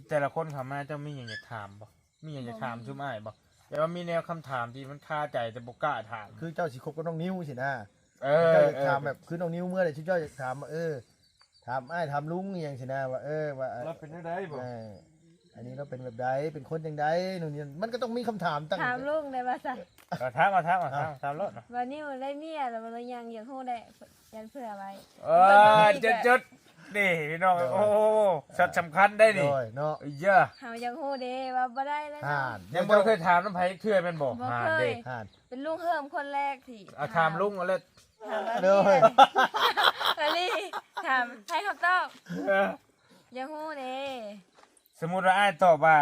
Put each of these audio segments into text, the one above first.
แต่ละคนเขามาเจ้ามีอย่างจะถามบ่มีอย่างจะถามชุ่มอ้ายบ่แต่ว่ามีแนวคำถามที่มันคาใจแต่บ่กล้าถามคือเจ้าสิคบกับน้องนิ้วสินะเออเจ้าจะถามแบบคือน้องนิ้วเมื่อไหร่ที่เจ้าจะถามว่าถามอ้ายถามลุงอย่างสินะว่าว่าเราเป็นได้บ่อันนี้เราเป็นแบบใดเป็นคนอย่างใดนู่นนี่มันก็ต้องมีคำถามตั้ง ถามลุงได้บ่ซะ ถามรถ ว่านิ้วได้เมียแล้วมันยังอยากฮู้ได้ยันเผื่อไว้ จุดนี่พี่น้องโอ้สัตว์สำคัญได้นี่ เนาะเยอะ เฮายังฮู้เด้ว่าบ่ได้แล้ว ยังบ่เคยถามน้ำไผเทื่อแม่นบ่เด็ก เป็นลุงเฮิมคนแรกที่ ถามลุงเอาเลย ถามว่าอันนี้ถามให้คำตอบยังฮู้เด้ สมมุติว่าอ้ายตอบว่า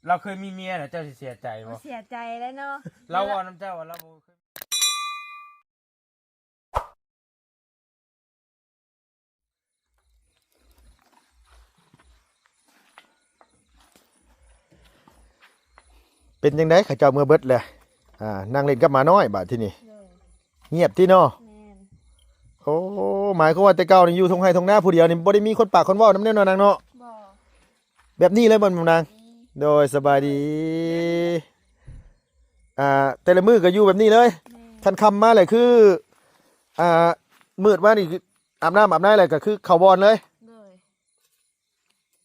เราเคยมีเมียน่ะเจ้าสิเสียใจบ่ เสียใจแล้วเนาะ เราเอาน้ำเจ้าว่าเราบ่เคยเป็นยังไงข้าเจ้าเมื่อเบิดเลยนั่งเล่นกับหมาน้อยบาดที่นี่เงียบที่เนาะโอ้หมายความว่าแต่เก่านี่อยู่ทงไห้ทงหน้าผู้เดียวนี่บ่ได้มีคนปากคนเว้านำแน่นอนนางเนาะแบบนี้เลยบ่นางโดยสบายดีแต่ละมื้อก็อยู่แบบนี้เลยทันคำมาเลยคือมืดว่านี่อาบน้ำอาบน้ำอะไรก็คือเข้าบอนเลย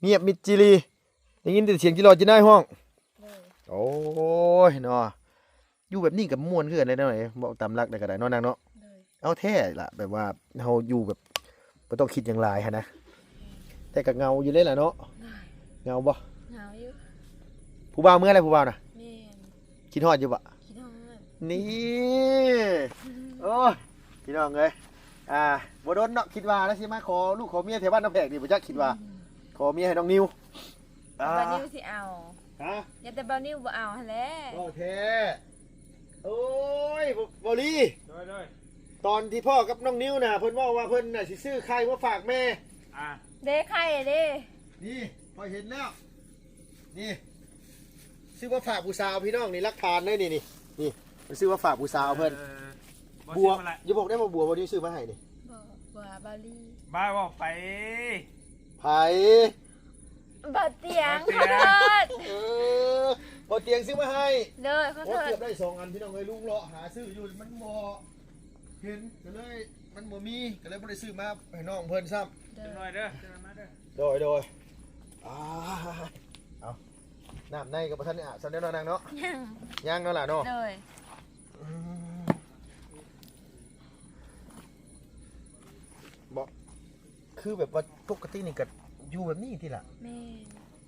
เงียบมิดจิรีได้ยินแต่เสียงจิรอจิน่ายห้องโอ้ยเนาะอยู่แบบนี้กับม่วนคือกันเลยเนาะบอกตามรักได้ก็ได้เนาะนางเนาะเอาแท้ล่ะแบบว่าเฮาอยู่แบบบ่ต้องคิดอย่างหลายฮะนะแต่ก็เงาอยู่เลยล่ะเนาะเงาบ่เงาอยู่ผู้บ่าวเมื่อไรผู้บ่าวน่ะแม่นคิดฮอดอยู่บ่คิดฮอดนี่โอ้ยพี่น้องเอ้ยบ่โดนเนาะคิดว่าแล้วสิมาขอลูกขอเมียแถวบ้านน้ำแพกนี่บ่จักคิดว่าขอเมียให้น้องนิวบ่าวนิวสิเอาอย่าแต่บ่าวนิวบ่เอาหั่นแหละโอเคโอ้ยบ่ลีโดยตอนที่พ่อกับน้องนิวน่ะเพิ่นว่าเพิ่นน่ะสิซื้อไข่มาฝากแม่เด้ไข่เด้นี่พอเห็นแล้วนี่ซื้อมาฝากผู้สาวพี่น้องนี่รักทานเลยนี่มันซื้อมาฝากผู้สาวเพิ่นบัวอย่าบอกได้ว่าบัววันนี้ซื้อมาให้นี่บัวบาลีบ้าบอกไปไผบ่เตียงขอโทษบ่เตียงซื้อมาให้เด้อขอโทษเก็บได้2 อันพี่น้องเอ้ยลุงเลาะหาซื้ออยู่มันบ่เห็นก็เลยมันบ่มีก็เลยบ่ได้ซื้อมาให้น้องเพิ่นซ้ำหน่อยเด้อมาเด้อโดยเอาน้ำในกับท่านเนี่ยสันเดียวนางเนาะยังเนาะล่ะเนาะบอกคือแบบว่าปกตินี่ก็อยู่แบบนี้ที่ล่ะ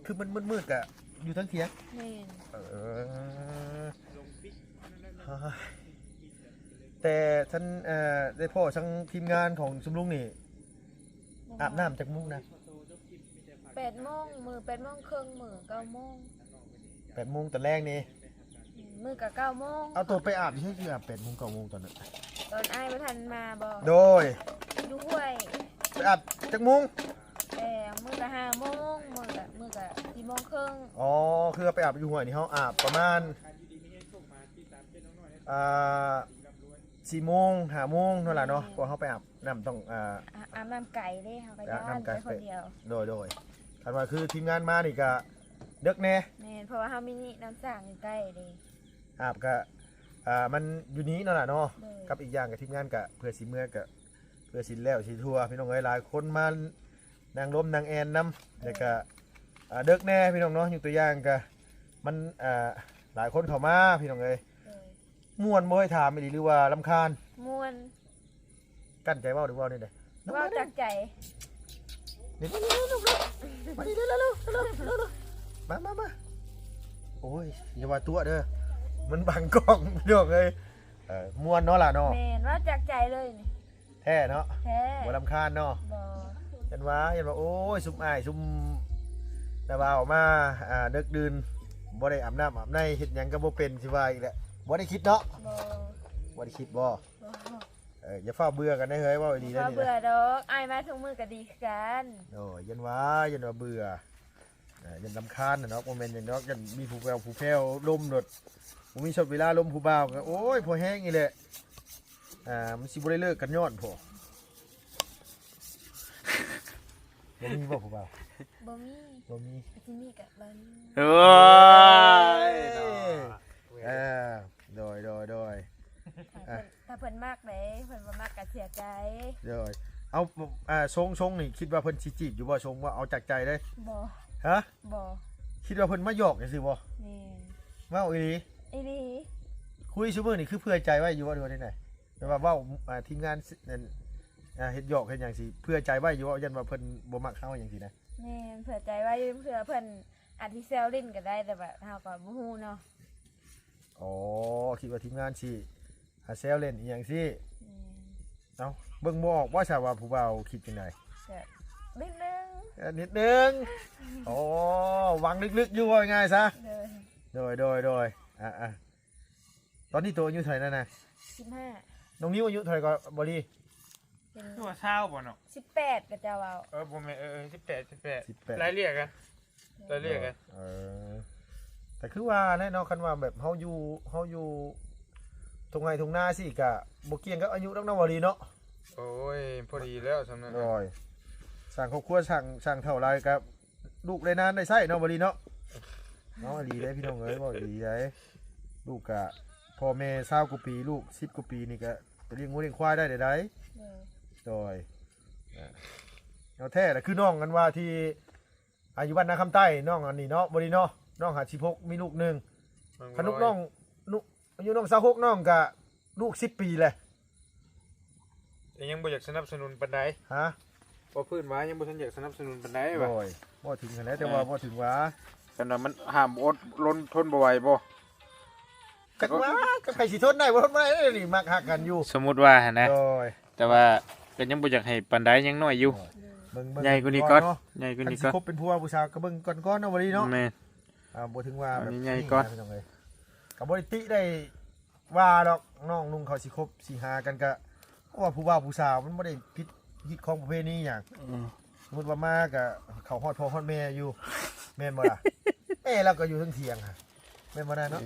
คือมันมืดๆกะอยู่ทั้งเทียงแต่ท่านได้พ่อทั้งทีมงานของชุมลุงนี่อาบน้ำจากมุ้งนะ8 โมงมือ8 โมงครึ่งมือ9 โมง8 โมงตอนแรกนี่มือกับ9 โมงเอาตัวไปอาบใช่คืออาบ8 โมง 9 โมงตอนนั้นตอนอ้ายบ่ทันมาบ่โดยด้วยไปอาบจากมุ้งมือกับ5 โมงมือกับ4 โมงครึ่งอ๋อคือไปอาบอยู่ห้วยนี่เขาอาบประมาณ4 โมง 5 โมงเท่าไหร่เนาะพอเขาไปอาบน้ำต้องอาบน้ำไก่เด้เขาไปย่านไปคนเดียวโดยคันว่าคือทีมงานมานี่ก็เด็กแน่เพราะว่าเขามีน้ำสร้างอยู่ใกล้เด้อาบก็มันอยู่นี้นั่นแหละเนาะกับอีกอย่างกับทีมงานก็เพื่อสิเมื่อก็เพื่อสิแล้วสิทัวพี่น้องเอ้ยหลายคนมานางล้มนางแอนน้ำแล้วก็เด็กแน่พี่น้องเนาะอยู่ตัวอย่างก็มันหลายคนเข้ามาพี่น้องเอ้ยม่วนบ่ให้ถามอีหรือว่ารำคาญม่วนกั้นใจเว้าหรือเว้านี่เด้เว้าจากใจนี่มาดิเร็วมาโอ้ยอย่าว่าตัวเด้อมันบังกล้องพี่น้องเอ้ยม่วนเนาะล่ะเนาะแม่นว่าจากใจเลยนี่แท้เนาะแท้บ่รำคาญเนาะบ่เห็นว่าโอ้ยซุ่มอ้ายซุ่มตะบ่าวมาดึกดื่นบ่ได้อาบน้ำอาบในเฮ็ดหยังก็บ่เป็นสิว่าอีกแหละบ่ได้คิดเนาะบ่ได้คิดบ่อย่าฟ้าเบื่อกันได้เฮ้ยว่าดีได้นี่นะเบื่อดอกอ้ายมาทุกมื้อก็ดีกันโอ้ยยันว่าเบื่อยันรำคาญเนาะบ่แม่นหยังเนาะยันมีผู้แผ่วลมโดดบ่มีชดเวลาลมผู้บ่าวก็โอ้ยพอแห้งอีแหละมันสิบ่ได้เลิกกันย้อนพอบ่มีบ่ผู้บ่าวบ่มี บ่มี ที่นี่กับบ้าน เอ้ย เออโดย ถ้าเพิ่นมากไหนเพิ่นบ่มากก็เสียใจ เอาชงนี่คิดว่าเพิ่นสิจีบอยู่บ่ชงว่าเอาจากใจได้ บ่ ฮะ บ่ คิดว่าเพิ่นมาหยอกจังซี่บ่ นี่ เว้าอีหลี อีหลี คุยซุมื้อนี่คือเพื่อใจไว้อยู่ว่าดูได้ไหนแต่ว่าเว้าทีมงานนั่นเฮ็ดหยอกเฮ็ดหยังสิเพื่อใจไว้อยู่ว่ายันว่าเพิ่นบ่มักเฮาหยังสินะ แม่นเผื่อใจไว้เผื่อเพิ่นอาจสิแซวเล่นก็ได้แต่ว่าเฮาก็บ่ฮู้เนาะ อ๋อคิดว่าทีมงานสิแซวเล่นอีหยังสิ อืม เอ้าเบิ่งบ่ออกว่าชาว่าผู้บ่าวคิดจังได ก็นิดนึง นิดนึงอ๋อหวังลึกๆอยู่ว่าง่ายซะ เลย โดยตอนนี้ตัวอายุเท่าไหร่แล้วนะ 15 น้องนิ้วอายุเท่าไหร่ก็บ่ดี เป็น ตัวเช้าบ่เนาะ 18ก็จะเว้า บ่แม่น18รายเรียกกันรายเรียกกัน แต่คือว่าแน่นอนคันว่าแบบเฮาอยู่ตรงไหนตรงหน้าสิกะบ่เกี่ยงกับอายุนักนวรีเนาะ โอ้ยพอดีแล้วสำนั้น โอ้ยสร้างครอบครัวสร้างเท่าไรกับลูกได้นานได้ใช้เนาะบ่ดีเนาะเนาะดีเด้พี่น้องเอ้ยบ่ดีเด้ลูกกะพ่อแม่20กว่าปีลูก10กว่าปีนี่ก็ไปเลี้ยงงูเลี้ยงควายได้ได้ เลย โดยเอาแท้แหละคือน้องกันว่าที่อายุบ้านนาคำใต้น้องอันนี้เนาะบ่ดีเนาะน้อง56มีลูกหนึงขนุกน้องอายุน้อง26น้องก็ลูก10ปีแหละ แต่ยังบ่อยากสนับสนุนปานใด ฮะ บ่พื้นว่ายังบ่ทันอยากสนับสนุนปานใด โด ว่ะ ยบ่ถึงขนาดนั้นแต่ว่าบ่ถึงว่า แต่ว่ามันห้ามอดล้นทนบ่ไหวบ่ จักว่ากับใครสิทนได้บ่ทนบ่ได้นี่มักฮักกันอยู่ สมมุติว่าหั่นนะ โดย แต่ว่าก็ยังบ่อยากให้ปานใดยังน้อยอยู่ เบิ่ง ใหญ่กว่านี้ก่อน เนาะ ใหญ่กว่า คัน นี้ สิ ก่อน คบเป็นผัวผู้สาวก็เบิ่งก่อนเนาะบ่ดีเนาะ แม่น บ่ถึงว่าแบบ อันนี้ใหญ่ก่อน พี่น้องเอ้ยก็บ่ได้ติได้ว่าดอกน้องนุ่งเขาสิคบสิหากันก็เพราะว่าผู้บ่าวผู้สาวมันบ่ได้ผิดของประเพณีหยัง สมมติว่ามากับเขาฮอดพ่อฮอดแม่อยู่แม่นบ่ล่ะ เราก็อยู่ทั้งเทียงค่ะแม่นบ่ได้เนาะ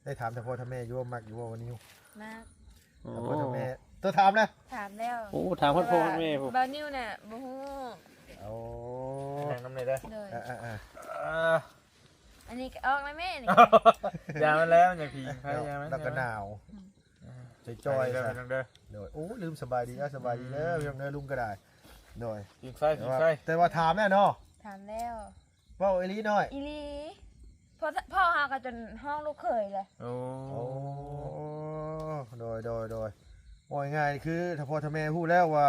ได้ถามแต่พ่อทำแม่อยู่ว่ามักอยู่ว่าวันนี้ มาก โอ้ พ่อทำแม่ตัวถามนะ ถามแล้ว โอ้ถามพ่อแม่ผม บานิวน่ะบ่ฮู้ โอ้ แข่งน้ำเลยได้ เลย อันนี้ก็ออกแล้วแม่นี่ ยามันแล้วอย่าพิงใครยามัน แล้วก็หนาวจอยๆ เด้อ ซะ เด้อ โดยโอ้ลืมสบายดีสบายดีเด้อพี่น้องเด้อลุงก็ได้โดย กินไฟกินไฟ แต่ว่าถามแน่เนาะ ถามแล้ว เว้าอีหลีหน่อย อีหลีพ่อเฮาก็จนห้องลูกเขยเลย โอ้ โอ้โดยว่าง่ายๆคือถ้าพ่อถ้าแม่พูดแล้วว่า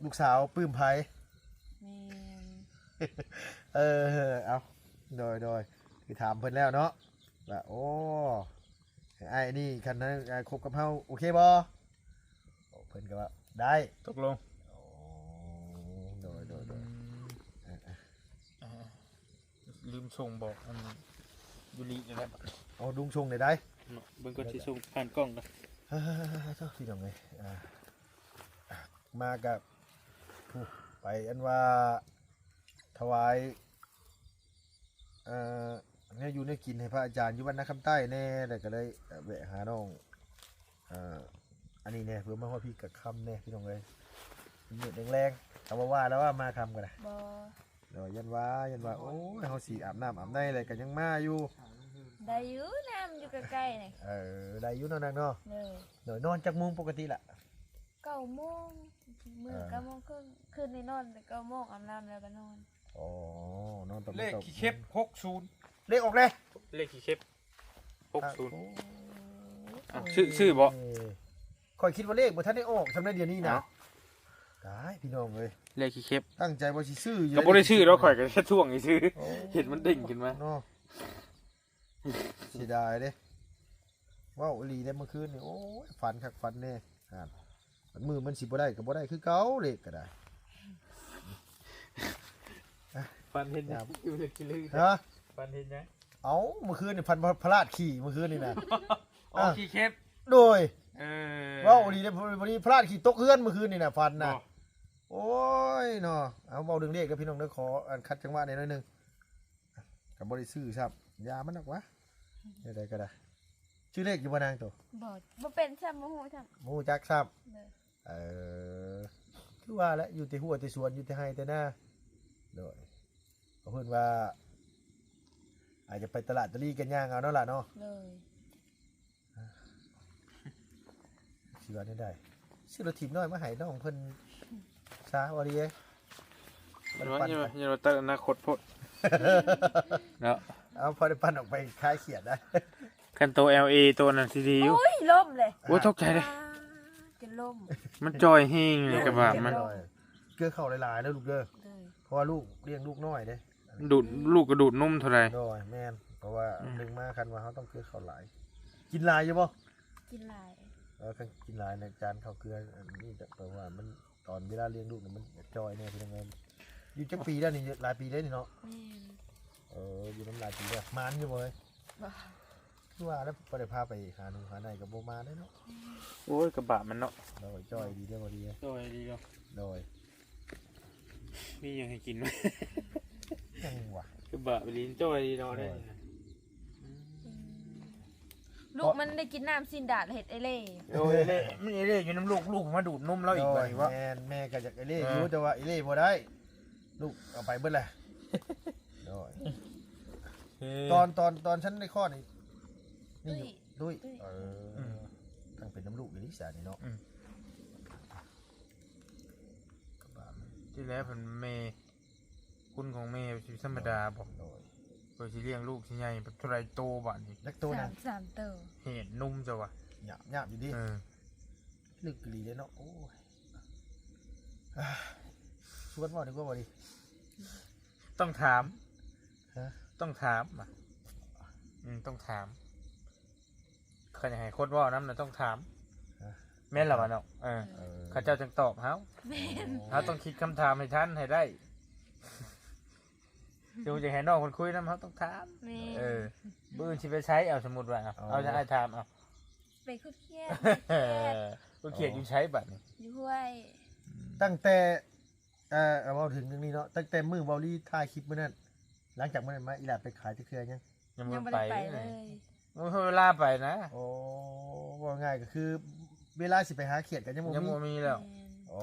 ลูกสาวปลื้มไผ แม่น เอาโดยคือถามเพิ่นแล้วเนาะว่าโอ้ไอ้นี่คันนั้นคบกับเฮาโอเคบ่เพิ่นก็ว่าได้ ตกลง โอ้โดยลืมส่งบอกอันยุรินี่แหละ เอาดุงชงได้ เบิ่งก็สิส่งผ่านกล้องกัน เจ้าพี่น้องเอ้ยมากับผู้ไปอันว่าถวายเนี่ยอยู่ในกินให้พระอาจารย์อยู่บ้านนาคำใต้แน่แต่ก็เลยแวะหาน้องอันนี้เนี่ยเพื่อมาว่าพี่กับคำเนี่ยพี่น้องเลยเหนื่อยแรงๆแต่ว่าแล้วว่ามาคำกันนะ บ่ เดี๋ยวยันว่าโอ้ยเขาสีอาบน้ำอาบในอะไรกันยังมาอยู่ ได้อยู่น้ำอยู่ใกล้ๆนี่ ได้อยู่เนาะนางเนาะ เลย เดี๋ยวนอนจากมุมปกติละ 9 โมงมื้อ9 โมงครึ่งคืนนี้นอนแต่9 โมงอาบน้ำแล้วก็นอน อ๋อนอนตก เลขขี้เข็บ60 เลขออกเลย เลขขี้เข็บ60ชื่อบ่ คอยคิดว่าเลขบ่ทันได้ออกทำได้เดี๋ยวนี้นะได้พี่น้องเลย เลขขี้เข็บ ตั้งใจว่าสิซื้ออยู่ ก็บ่ได้ชื่อเราข่อยก็แค่ท่วงให้ซื้อเห็นมันเด้งขึ้นมา เนาะเสียดายเด้ว้าวอีหลีได้เมื่อคืนนี่โอ้ยฝันคักฝันแน่มือมันสิบ่ได้ก็บ่ได้คือเก่าเลขก็ได้ ฟันเห็นยังอยู่เลขขี้ลือ ฮะ ฟันเห็นยัง เอาเมื่อคืนนี่พันพระราชขี่เมื่อคืนนี่นะ อ๋อขี้เข็บ โดย ว้า ว้าวอีหลีได้วันนี้พระราชขี่ตกเฮือนเมื่อคืนนี่นะฟันนะโอ้ยเนาะเอาเว้าเรื่องเลขกับพี่น้องเด้อขออันคัดจังหวะหน่อยนึงก็บ่ได้ซื้อซับยามันนักวะได้ก็ได้ชื่อเลขอยู่บ่นางตัว บ่เป็นซ้ำบ่ฮู้ซ้ำ หมูจักซับ เลย เออ คือว่าแล้วอยู่แต่หัวแต่สวนอยู่แต่ไร่แต่นาโดยก็เพิ่นว่า อาจจะไปตลาดตะลี่กันย่างเอาเนาะล่ะเนาะ เลย สิว่าได้ซื้อรถถีบน้อยมาให้น้องเพิ่นช้าบ่ดีเอ้ย มันว่าอย่ามาเตออนาคตพดเนาะ เอาพอได้ปั่นออกไปคลายเขียดได้ คันโต LA ตัวนั้นสิดีอยู่ โอ้ยล่มเลย โอ้ยตกใจเลย จะล่ม มันจอยเฮงเลยกระบะมัน เกลือเข้าหลายๆเด้อลูกเด้อ เลย เพราะว่าลูกเลี้ยงลูกน้อยเด้ ดูดลูกกระดูดนุ่มเท่าไหร่ โดยแม่นเพราะว่าหนึ่งมาคันว่าเขาต้องเกลือเข้าหลาย กินหลายอยู่บ่ กินหลาย คันกินหลายในจานข้าวเกลืออันนี้แต่แปลว่ามันตอนเวลาเลี้ยงลูกเนี่ยมันจอยแน่พี่น้องเอ้ยอยู่จักปีแล้วนี่หลายปีแล้วนี่เนาะ แม่น อยู่น้ำลายปีแล้วมานอยู่บ่เอ้ย บ่ คือว่าแล้วบ่ได้พาไปหาหนูหาไหนก็บ่มาได้เนาะ โอ้ยกระบะมันเนาะ โดยจอยดีเด้อบ่ดีเด้อ จอยดีเนาะ โดย มียังให้กินไหม ยังวะ กระบะไปลิ้นจอยดีเนาะได้ ลูกมันได้กินน้ำซินดาดเห็ดไอเล่ โอ้ยเล่มันเล่อยู่น้ำลูกมาดูดนุ่มแล้วอีก โด ว่ะ ย วะ แม่ก็อยากไอ้เล่อยู่แต่ว่าไอ้เล่บ่ได้ ลูกเอาไปเบิดแหละโดยตอนฉันได้ข้อนี่นี่อยู่ด้วยทั้งเป็นน้ำลูกอยู่นี่สานี่เนาะ ที่แล้วเป็นเมย์คุณของเมย์เป็นธรรมดาบอก โดย เคยสิเลี้ยงลูกที่ใหญ่แบบเท่าไรโตบ้านนี้ นักตัวนะ สามเติม เห็นนุ่มจ้ะวะ หยาบหยาบอยู่ดิ เออ ลึกกลีเลยเนาะโอ้ยชวนว่าดีกว่าบ่ดี ต้องถาม ฮะ ต้องถามอ่ะต้องถามเคยให้โคตรว่าน้ำน่ะต้องถามแม่นหรอวะเนาะข้าเจ้าจึงตอบเฮา แม่น เฮาต้องคิดคำถามให้ท่านให้ได้ดูจะให้น้องคนคุยน้ำเฮาต้องถาม แม่น บื้อที่ไปใช้เอาสมมุติว่าเอาจะให้ถามเอา ไปคุดเคียด กูเขียนอยู่ใช้บัตรนี่ อยู่ห้วย ตั้งแต่เอาถึงเรื่องนี้เนาะตั้งแต่มือเบาลี่ถ่ายคลิปมื้อนั้นหลังจากมื้อนั้นมาอีหลาไปขายจะเคลียร์ยัง ยัง ยั ไม่ งไม่ ไป ได้ไปเลย มันเวลาไปนะ โอ้ว่าง่ายก็คือ เวลาสิไปหาเขียดกันยังบ่ ยัง มี ไม่มีแล้ว แม่น โอ้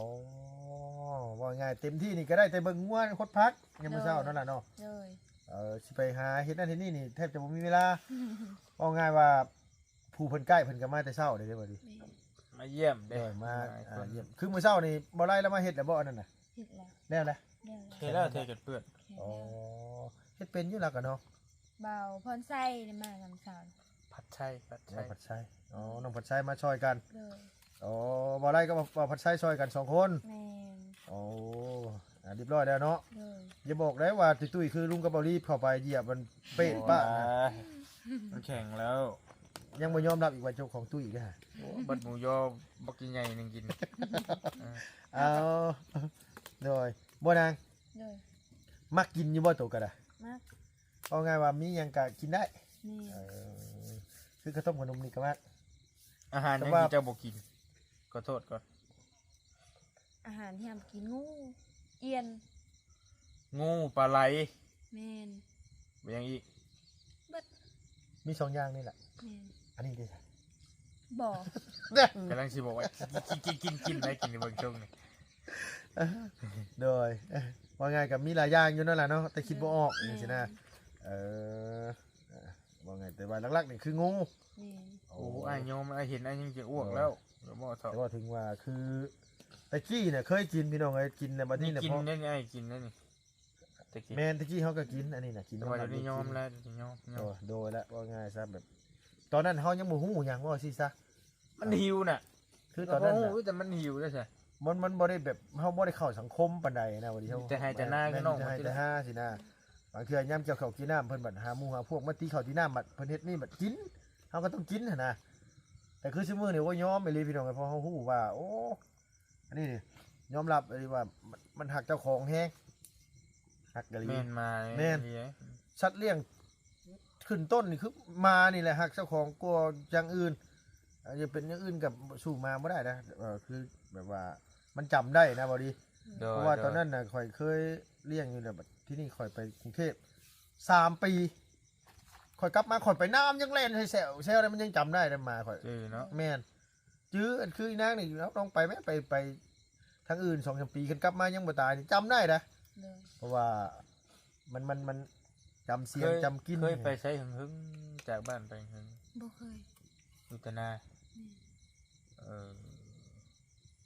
ว่าง่ายเต็มที่นี่ก็ได้แต่เบิ่งง่วนคดพักยังมื้อเช้านั่นน่ะเนาะ เลย สิไปหาเฮ็ดนั่นเฮ็ดนี่นี่แทบจะบ่มีเวลาว่าง่ายว่าผู้เพิ่นใกล้เพิ่นก็มาแต่เช้าเด้อบ่ดิ แม่น มาเยี่ยมเด้ มาเยี่ยมคือมื้อเช้านี่บ่ไล่แล้วมาเฮ็ดแล้วบ่อันนั้นน่ะ เห็ดแล้ว แล้วแหละ เดี๋ยว เทแล้วเทจนเปื้อน เห็ด อ๋อ แล้ว เฮ็ดเป็นอยู่แล้วก็เนาะ เบาพรไส้ได้มาลำสาว ผัดไช่ผัด น้ ไช่ องผัดชัยอ๋อน้องผัดชัยมาช่วยกัน เลย อ๋อบ่ไล่ก็บ่ผัดชัยช่วยกัน2คน แม่น โอ้เรียบร้อยแล้วเนาะ เลย อย่าบอกได้ว่าตุ้ยๆคือลุงกับเบารีบเข้าไปเหยียบมันเป๊ะป้านะ มันแข็งแล้ว ยังไม่ยอมรับอีกว่าเจ้าของตุ้ยอีกนะฮะ บัดหมูยอบักกินใหญ่หนึ่งกิน เอาโดยบ่นาง เลย มักกินอยู่บ่ตัวกระดะ มาก เอาง่ายว่ามีหยังก็กินได้ นี่ เออคือข้าวต้มขนมนี่ก็มัก อาหาร แต่ ยัง ว่า ที่เจ้าบอกกินขอโทษก่อน อาหารที่ทำกินงูเอียน งูปลาไหล แม่น ไปยังอีก เบิด มี2อย่างนี่แหละ แม่น อันนี้ดิ บ่อก ำลังสิบอกว่ากินได้กินในเบางช่วงนี่ โดยว่าง่ายกับมีหลายอย่างอยู่นั่นแหละเนาะแต่คิดบ่ออกนี่สินะเออว่าไงแต่ว่าหลักๆนี่คืองู แม่น โอ้ไอ้ายโยมไอ้ายเห็นไอ้ายยังจะอ้วกแล้วเดี๋ยวหมอถอด แต่ว่าถึงว่าคือตะกี้เนี่ยเคยกินพี่น้องเอ้ยกินในบัดนี้เนี่ย กิน เพราะ ได้ไงกินได้นี่ตะกี้ แมนตะกี้เขาก็กินอันนี้น่ะกิน แต่ว่าเดี๋ยวนี้ยอมแล้วเดี๋ยวนี้ยอม โดยแล้วว่าง่ายซะแบบ ตอนนั้นเขายังบ่ฮู้หยังว่าสิซะ มันหิวน่ะ คือตอนนั้น โอ้ น่ะ โหแต่มันหิวได้ใช่ มันบ่ได้แบบเฮาบ่ได้เข้าสังคมปานใดนะวันนี้เฮา แต่ให้แต่หน้าก็น้อง จะให้แต่ห้าสินะบางเทื่อยามเกี่ยวข้าวกินน้ำเพิ่นบัดหาหมู่หาพวกมาตีข้าวตีน้ำบัดเพิ่นเฮ็ดนี่บัดกินเฮาก็ต้องกินหั่นนะแต่คือซุมื้อนี่ว่ายอมไปเลยพี่น้องเพราะเฮาฮู้ว่าโอ้อันนี้นี่ยอมรับเลยว่ามันหักเจ้าของแฮงหักกะลี แม่นมา แม่น ดีไห สัตว์เลี้ยงขึ้นต้นนี่คือมานี่แหละหักเจ้าของกลัวอย่างอื่นจะเป็นอย่างอื่นกับสู่มาไม่ได้นะคือแบบว่ามันจำได้นะบอดี โดย เพราะว่าตอนนั้นน่ะข่อยเคยเลี้ยงอยู่แบบที่นี่ข่อยไปกรุงเทพ3 ปีข่อยกลับมาข่อยไปน้ำยังเล่นให้แซวอะไรมันยังจำได้นะมาข่อย เจอเนาะ แม่นจื้ออันคืออีนางนี่แล้วลองไปไหมไป ทั้งอื่น2-3ปีขึ้นกลับมายังบ่ตายนี่จำได้นะ เลย เพราะว่ามันจำเสียงจำกิน เคยไปใช้หึงๆจากบ้านไปหึง บ่เคย อยู่แต่นาเออ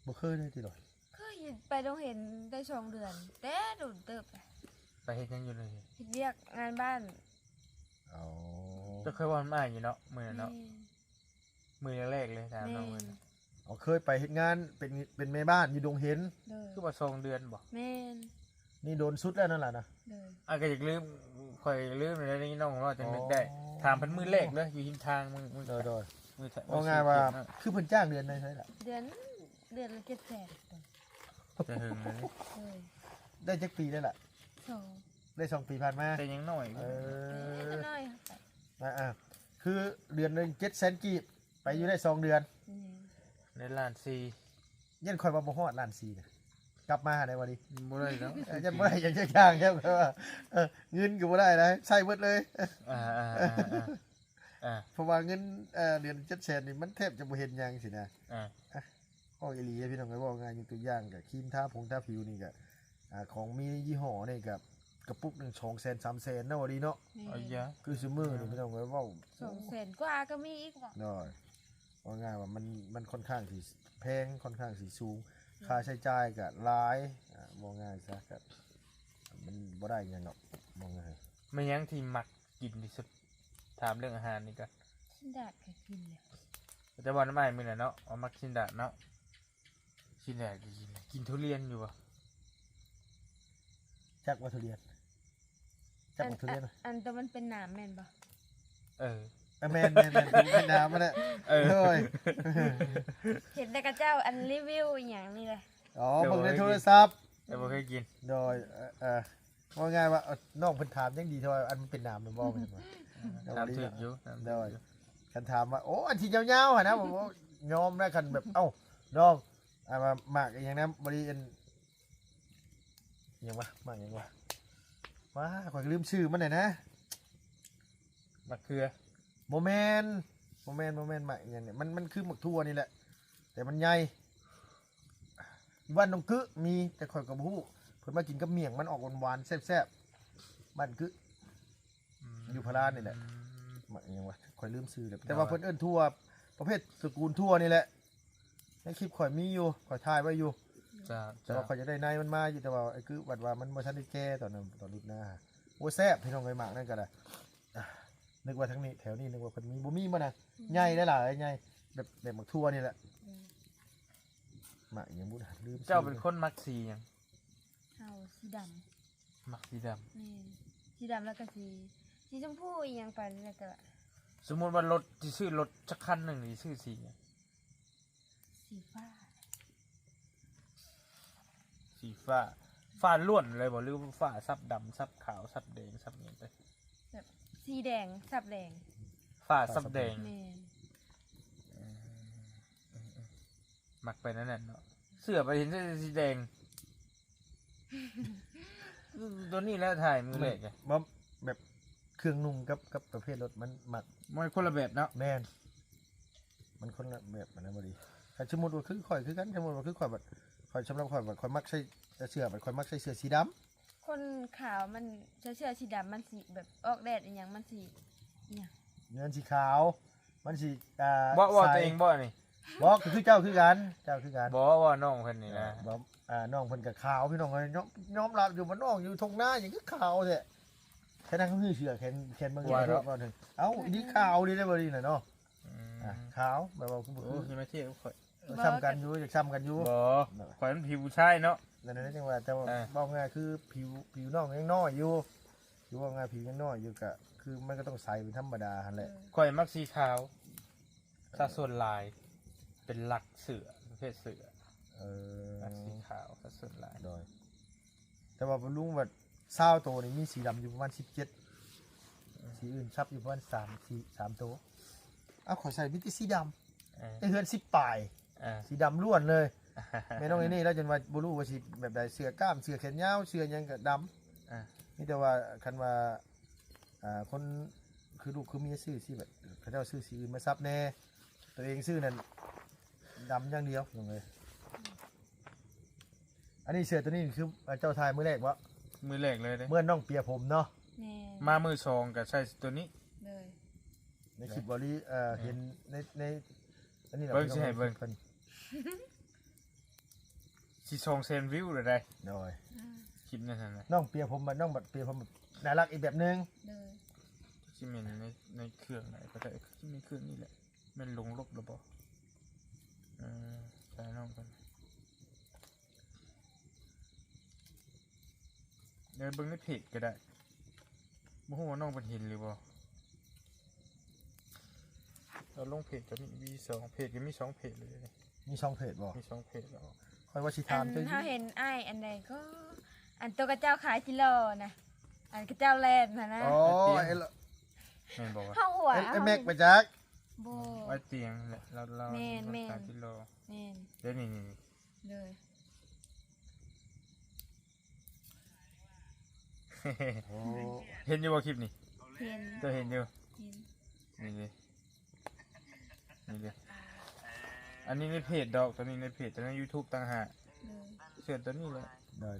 บ่เคยเลยติดหรอ เคยไปโรงเห็นได้2 เดือนแต่โดนเติบ ไปเฮ็ดหยังอยู่เลย เฮ็ดเรียกงานบ้าน อ๋อ จะเคยว่ามันมาอยู่เนาะมื้อนั้น แม่ เนาะมื้อแรกๆเลยถามน้อง แม่ เพิ่น อ๋อเคยไปเฮ็ดงานเป็นแม่บ้านอยู่ดงเห็น เลย คือว่า2 เดือนบ่ แม่น นี่โดนสุดแล้วนั่นล่ะนะ เลย อ่ะก็อยากลืมข่อยลืมเลยนี่น้องของเราจะนึกได้ ถามเพิ่นมื้อแรกเลยอยู่หิมทางมึง โดย มื้อ ว่าไงว่าคือเพิ่นจ้างเดือนได้ใช่ล่ะ เดือนละ700,000 จะหึงเลย เลย ได้จักปีได้ล่ะ 2 ได้2 ปีผ่านมา แต่ยังน้อย เอ แต่ อ น้อย อ่าคือเดือนหนึง700,000กีบไปอยู่ได้2 เดือน นี่ ในล้านสี่ ยันค่อยว่าบ่ฮอดล้าน4นะกลับมาหาได้บ่ดี บ่ได้เนาะ จะบ่ได้อย่างจ้างแค่ว่าเงินก็บ่ได้นะใช้เบิดเลย อ่าเพราะว่าเงินเดือน700,000นี่มันแทบจะบ่เห็นหยังสินะ ก็อีหลีพี่น้องก็บอกง่ายอย่างตัวอย่างกับครีมทาผิวนี่ก็ของมียี่ห้อนี่กับกระปุกหนึ่ง200,000 300,000เนาะดีเนาะ เอาเยอะ คือซื้อมือนี่พี่น้องก็เว้า 200,000กว่าก็มีอีกว่ะ น้อยว่าง่ายว่ามันค่อนข้างที่แพงค่อนข้างสิสูงค่าใช้จ่ายก็หลายบอกง่ายซะก็มันบ่ได้หยังหรอกบอกง่าย ไม่ยังที่มักกินที่สุดถามเรื่องอาหารนี่กัน ฉันดาดก็กินเลย แต่ว่าน้ำใหม่มื้อน่ะเนาะเอามักชินดะเนาะชินดะกินทุเรียนอยู่บ่ จักว่าทุเรียนจักว่าทุเรียน อันตัวมันเป็นหนามแม่นบ่ เออ แม่นเป็นน้ำมันแหละ เออ เฮ้ย เห็นแต่กระเจ้าอันรีวิวอหย่างนี้เลย อ๋อเบิ่งในโทรศัพท์ แต่บ่เคยกิน โดยว่าง่ายว่าน้องเพิ่นถามยังดีเท่าว่าอันมันเป็นน้ำมันบ่เป็นว่า ถามถึกอยู่ถามถึกอยู่ คันถามว่าโอ้อันที่ยาวๆอะนะผมว่ายอมนะคันแบบเอ้าน้องมามากอย่างนั้นบริเอ็นยังวะมากยังวะว้าข่อยลืมชื่อมันหน่อยนะ มะเขือ โมเมนต์มากอย่างเนี้ยมันคือหมึกทั่วนี่แหละ แต่มันใหญ่บ้านนงกึมีแต่ข่อยกับผู้เพิ่นมากินกับเมี่ยงมันออกหวานๆแซ่บๆบ้านกึอยู่พารานนี่แหละ หมักยังวะข่อยลืมซื้อเลยแต่ว่าเพิ่นเอิ้นทั่วประเภทตระกูลทั่วนี่แหละในคลิปข่อยมีอยู่ข่อยถ่ายไว้อยู่ จ้า แต่ว่าข่อยจะได้ในมันมาอยู่แต่ว่าไอ้คือบัดว่ามันบ่ทันได้แก่ตอนนั้นตอนรุ่นหน้าโอ้แซ่บพี่น้องไอ้หมากนั่นก็ได้นึกว่าทั้งนี้แถวนี้นึกว่าเพิ่นมีบ่มีบ่นะใหญ่ได้หลายใหญ่แบบหมักทั่วนี่แหละหมากยังบ่ได้ลืมซื้อ เจ้าเป็นคนมักสีหยัง เอาสีด มักสีดำ ำนี่สีดำแล้วก็สีชมพูอีหยังไปแล้วก็ สมมุติว่ารถสิซื้อรถสักคันหนึงนี่ซื้อสีหยัง สีฟ้า สีฟ้าล้วนเลยบ่หรือว่าฟ้าซับดำซับขาวซับแดงซับหยังไป แบบสีแดงสับแดง ฟ้าซับแดง แม่น มักไปนั่นน่ะเนาะเสื้อไปเห็นเสื้อสีแดงตัวนี้แล้วถ่ายมือเล็กไง บ่แบบเครื่องนุ่งกับประเภทรถมันหมัก มันคนละแบบเนาะ แม่นมันคนละแบบมันนะบ่ดีถ้าสมมุติว่าคือข่อยคือกันสมมุติว่าคือข่อยแบบข่อยสำหรับข่อยแบบข่อยมักใส่เสื้อแบบข่อยมักใส่เสื้อสีดำ คนขาวมันเชื่อสีดำมันสีแบบออกแดดอีหยังมันสีอีหยัง เงินสีขาว มันสีบ่ตัว ใส เองบ่นี่ บอกคือเจ้าคือกัน บ่ว่าน้องเพิ่นนี่นะ บอกน้องเพิ่นกับขาวพี่น้องเลยยอมรับอยู่มันน้องอยู่ทงหน้าอย่างคือขาวแท้แค่นั้นเขาคือเสือแขนบางอย่างก็ถึงเอ้าอีนี่ขาวดีได้บ่ดีน่ะเนาะขาวแบบว่าคือ โอ้ยมาเที่ยวข่อย ซ้ำกันอยู่อยากซ้ำกันอยู่ บ่ข่อยมันผิวผู้ชายเนาะ นั่นนั่นจังว่าแต่ว่าบอกง่ายคือผิวน้องยังน้อยอยู่อยู่ว่าง่ายผิวยังน้อยอยู่ก็คือมันก็ต้องใส่เป็นธรรมดาหั่นแหละ ข่อยมักสีขาวสัดส่วนลาย เป็นหลักเสือประเภทเสือมักสีขาวสัดส่วนลาย โดยแต่ว่าลุงว่า20ตัวนี่มีสีดำอยู่ประมาณ17สีอื่นซับอยู่ประมาณ3ตัวเอาขอใส่มิติสีดำไอเฮือน10ปลายสีดำล้วนเลยแม่น้องไอ้นี่แล้วจนว่าบ่รู้ว่าสิแบบใดเสื้อกล้ามเสื้อแขนยาวเสื้อหยังก็ดำนี่แต่ว่าคันว่าคนคือลูกคือเมียซื้อสิแบบเขาเจ้าซื้อสีอื่นมาซับแน่ตัวเองซื้อนั่นดำอย่างเดียวอย่างเลย อันนี้เสื้อตัวนี้คือเจ้าทายมื้อแรกวะ มือแรกเลยเด้ เมื่อน้องเปียผมเนาะ แม่ มามือสองก็ใช้ตัวนี้ เลย ในคลิปบอลี่เห็นในอันนี้ เบิ่งสิให้เบิ่ง พิ่น สิส่งเซนวิวเลยได้ โดย คลิปนั้นน่ะ น้องเปียผมบัดน้องบัดเปียผมแบบน่ารักอีกแบบนึง เลย ที่มีในเครื่องไหนก็ได้ที่มีเครื่องนี่แหละมันลงลบหรือเปล่าใช่น้องกันเดี๋ยวเบิ่งในเพจก็ได้บ่ฮู้ว่าน้องเป็นเห็นหรือเปล่าเราลงเพจก็มี2เพจก็มี2เพจเลย มีช่องเพจบ่ มี2เพจแล้ว ค่อยว่าสิ อั ถาม น เจ้า ถ้าเห็นอ้ายอันใดก็ อันตัวกระเจ้าขายกิโลนะอันกระเจ้าแลนนะนะ อ๋อไอ้ แม่นบอกว่า ห้องหัว ไอ้แม็กไปจัก โบ ไว้เตียงแหละเรา แม่น ขายกิโล แม่น เดี๋ยวนี่ เลย โอ้ เห็นอยู่ว่าคลิปนี่ เห็น ตัวเห็นอยู่ เห็น นี่เลยนี่เลยอันนี้ในเพจดอกตัวนี้ในเพจตัวนี้ YouTube ต่างหาก เลย เสื้อตัวนี้แหละ ได้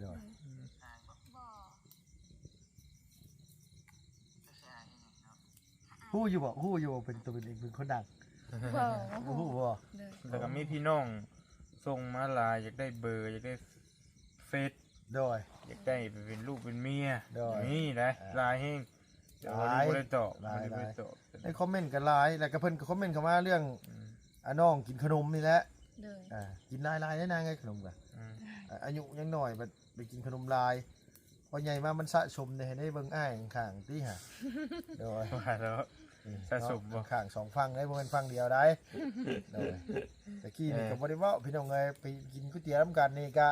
ฮู้อยู่บ่เป็นตัวเป็นเองเป็นคนดัง โบ ฮู้บ่ เลย แล้วก็มีพี่น้องส่งมาหลายอยากได้เบอร์อยากได้เฟซ โดย อยากได้เป็นลูกเป็นเมีย ได้ นี่นะหลายแห้งเดี๋ยววันนี้บ่ได้ตอบ หลาย วันนี้บ่ได้ตอบ ในคอมเมนต์กันหลายแล้วก็เพิ่นก็คอมเมนต์เข้ามาเรื่อง อืม น้องกินขนมนี่แหละ เลย กินลายได้นางไงขนมกะ อืม อายุยังหน่อยไปกินขนมลายพอใหญ่มามันสะสมได้เบิ่งอ้ายข้างๆติฮะโดย ว่าแล้ว สะสมบ่ ข้างสองฟังได้บ่แม่นฟังเดียวได้โดยตะกี้นี่ก็บ่ได้เว้าพี่น้องเอ้ยไปกินก๋วยเตี๋ยวน้ำกันนี่ก็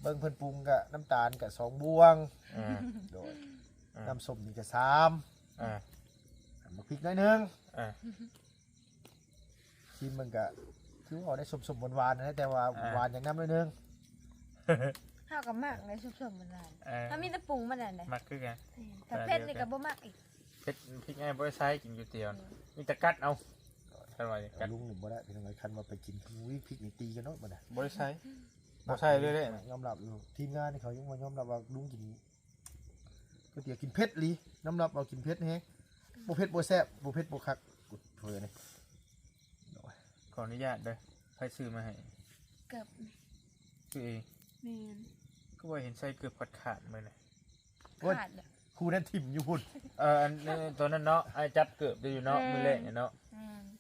เบิ่งเพิ่นปรุงก็น้ำตาลก็2บวง อ่า โดย อ่า น้ำส้มนี่ก็ อ่า 3บักพริกหน้อยหนึง อ่า ชิมมันก็คือว่าได้สมๆหวานๆนะแต่ว่าหวานอย่างน้ำหน้อยหนึง ข้าวกับมากเลยชมๆมันนาน อ่า ถ้ามีแต่ปรุงมันนั่นเลย มักคือกัน แต่เผ็ดนี่ก็บ่มากอีก เพชรพริกไอ้บ่ได้ใช้กินก๋วยเตี๋ยวมีแต่กัดเอาใช่ไหมกัด ลุงหนุ่มบ่ได้พี่น้องเอ้ยคันว่าไปกินวิพริกนี่ตีกันเนาะบ่ได้ บ่ได้ใช้บ่ใช่เรื่อยๆนะ ยอมรับอยู่ทีมงานนี่เขายังว่ายอมรับว่าลุงกินก๋วยเตี๋ยวกินเผ็ดหลียอมรับว่ากินเผ็ดแฮงบ่เผ็ดบ่แซ่บบ่เผ็ดบ่คักกูเผลอนี่ ขออนุญาตเด้อใครซื้อมาให้ เกือบ คือเอง แม่น ก็ว่าเห็นใส่เกือบขาดๆเลยนะ ขาดเลย ครูนั่นถิ่มอยู่พุ่น อันนี้ตัวนั้นเนาะไอ้จับเกือบได้อยู่เนาะมือแรกเนี่ยเนาะ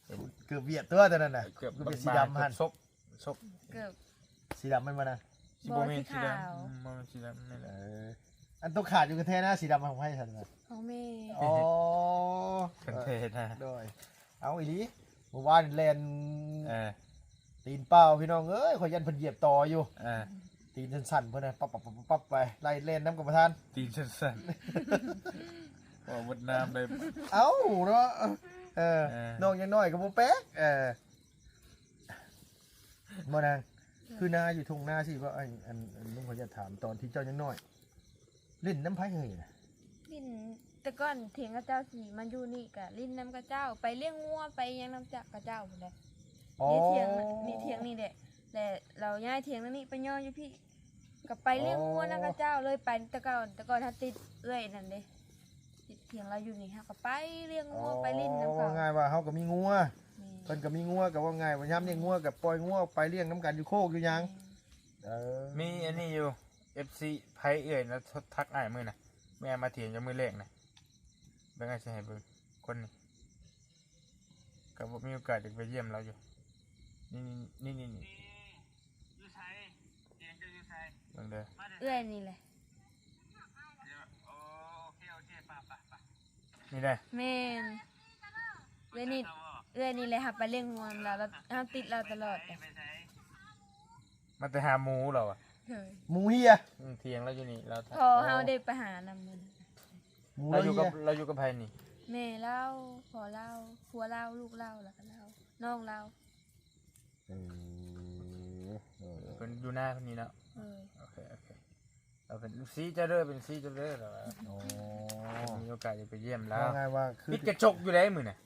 แม่น เกือบเวียดตัวแต่นั้นน่ะ เกือบ คือเป็น บางๆ สีดำหั่น ซบซบ เกือบ สีดำมันมานะ สิบ่แม่น สี สี ขาว ดำบ่แม่นสีดำนี่แหละ อันตัวขาดอยู่กันแท้นะสีดำของให้ฉันนะ ของแม่ อ๋อ กันเทศนะ โดยเอาอีหลีเมื่อวานแลน เออ ตีนเป้าพี่น้องเอ้ยขอยยันเพิ่นเหยียบต่ออยู่ อ่า ตีนสั่นๆเพิ่นน่ะปั๊บไปไล่เล่นน้ำกับประธาน ตีนสั้นๆว่าบดน้ำได้ เอ้าเนาะเออ เออ น้องยังน้อยกับโบแป๊กมานางคือนาอยู่ทุ่งนาสิว่าอันลุงเขาจะถามตอนที่เจ้ายังน้อยเล่นน้ำไผ่เฮยนะ ลิ้นแต่ก่อนเถียงกับเจ้าสีมันอยู่นี่กะลิ้นน้ำกับเจ้าไปเลี้ยงงัวไปยังน้ำจักกับเจ้าพุ่นเลย อ๋อ นี่เถียงนี่แหละแต่เราย้ายเถียงนั่นนี่ไปย่ออยู่พี่กับไปเลี้ยงงัวนะกับเจ้าเลยไปแต่ก่อนถ้าติดเอื้อยนั่นเด้ติดเถียงเราอยู่นี่ฮะก็ไปเลี้ยงงัวไปลิ้นน้ำ ว่า เขา ง่ายว่าเฮาก็มีงัว นี่ เพิ่นก็มีงัวกับว่าง่ายว่าย้ำเลี้ยงงัวกับปล่อยงัวไปเลี้ยงน้ำกันอยู่โคกอยู่หยังเออ มีอันนี้อยู่ FC ไผเอ่ยแล้วทักอ้ายมื้อน่ะแม่มาเถียงจะมือแรกน่ะเบิ่งให้สิให้เบิ่งคนนี้ก็บ่มีโอกาสได้ไปเยี่ยมเราอยู่นี่อยู่ไสเถียงจะอยู่ไสเบิ่งเด้อ เอื้อยนี่แหละ นี่ได้ แม่นเอื้อยนี่เลยค่ะไปเลี้ยงงัวเราห้ามติดเราตลอดเลย มาแต่หาหมูเราอ่ะ เฮ้ย หมูเฮีย เถียงเราอยู่นี่เรา พอเฮาได้ไปหานำมัน หมู เรา เฮี อยู่ ย กับเราอยู่กับไผนี่ แม่เล่าพอเล่าผัวเล่าลูกเล่าแล้วก็เล่าน้องเล่า เออ เพิ่นอยู่หน้าคนนี้เนาะ เออ โอเคเราเป็นซีเจ้าเด้อเป็นซีเจ้าเด้อเรา อ๋อ มีโอกาสจะไปเยี่ยมแล้ว ว่าง่ายว่าคือ ปิดกระจกอยู่ได้มือน่ะ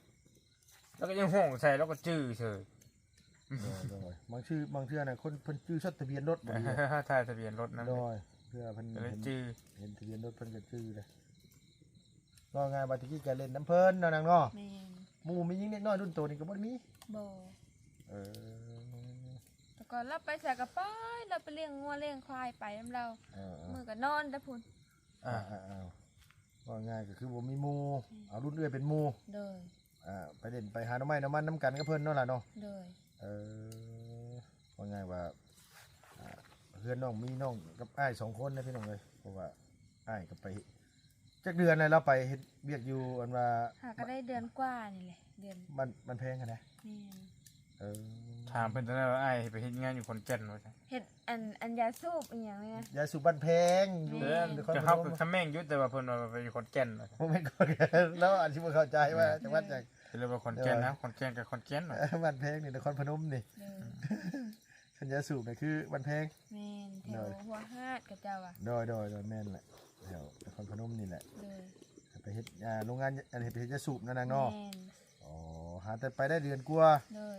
แล้วก็ยังห่วงใส่แล้วก็จื้อเฉย โดยบางเทื่อน่ะคนเพิ่นชื่อชัดทะเบียนรถบ่ดี ถ่ายทะเบียนรถนั่น โดยเพื่อเพิ่น ก็เลย เห็น จื้อ เห็นทะเบียนรถเพิ่นก็ชื่อเลยก็งานบัดนี้แกเล่นน้ำเพิ่นเนาะนางเนาะ แม่น หมู่มียิ่งเล็กน้อยรุ่นโตนี่ก็บ่มี บ่ เออ แต่ก่อนเราไปใส่กระป๋อยเราไปเลี้ยงงัวเลี้ยงควายไปนํเรา เออ มื้อก็นอนแต่พุ่น อ่า ว่าง่ายก็คือบ่มีหมู่เอารุ่นเอื้อยเป็นหมู่ โดย ไปเล่นไปหาหน่อไม้น้ำมันน้ำกันกับเพิ่นเนาะล่ะเนาะ โดย เออว่าง่ายว่าเพื่อนน้องมีน้องกับอ้าย2คนนะพี่น้องเอ้ยเพราะว่าอ้ายก็ไปจักเดือนเลยเราไปเฮ็ดเวียกอยู่อันว่า หาก็ได้เดือนกว่านี่แหละเดือน มันแพงกันนะ แม่น เออ ถามเพิ่นตอนนั้นว่าอ้ายไปเฮ็ดงานอยู่ขอนแก่นว่าซั่น เฮ็ดอันยาสูบอีหยังเนี่ย ยายสุบันแพงอยู่ เออ นคร จะ พ เข้าน ม กับคำแม่งอยู่แต่ว่าเพิ่นว่าไปอยู่ขอนแก่นว่าซั่น ผมไม่ก่อนแล้วอันที่ผมเข้าใจว่าจังหวัดจาก ก็เลยว่าขอนแก่นนะขอนแก่นกับขอนแก่นว่ะ บ้านแพงนี่นครพนมนี่ เด้อ ขันยาสูบนี่คือบ้านแพง แม่นแถวหัวหาดกับเจ้าอ่ะ โดยแม่นแหละแถวนครพนมนี่แหละ เด้อ ไปเฮ็ดโรงงานอันเฮ็ดยาสูบนั่นน่ะเนาะ แม่น อ๋อหาแต่ไปได้เดือนกว่า เด้อ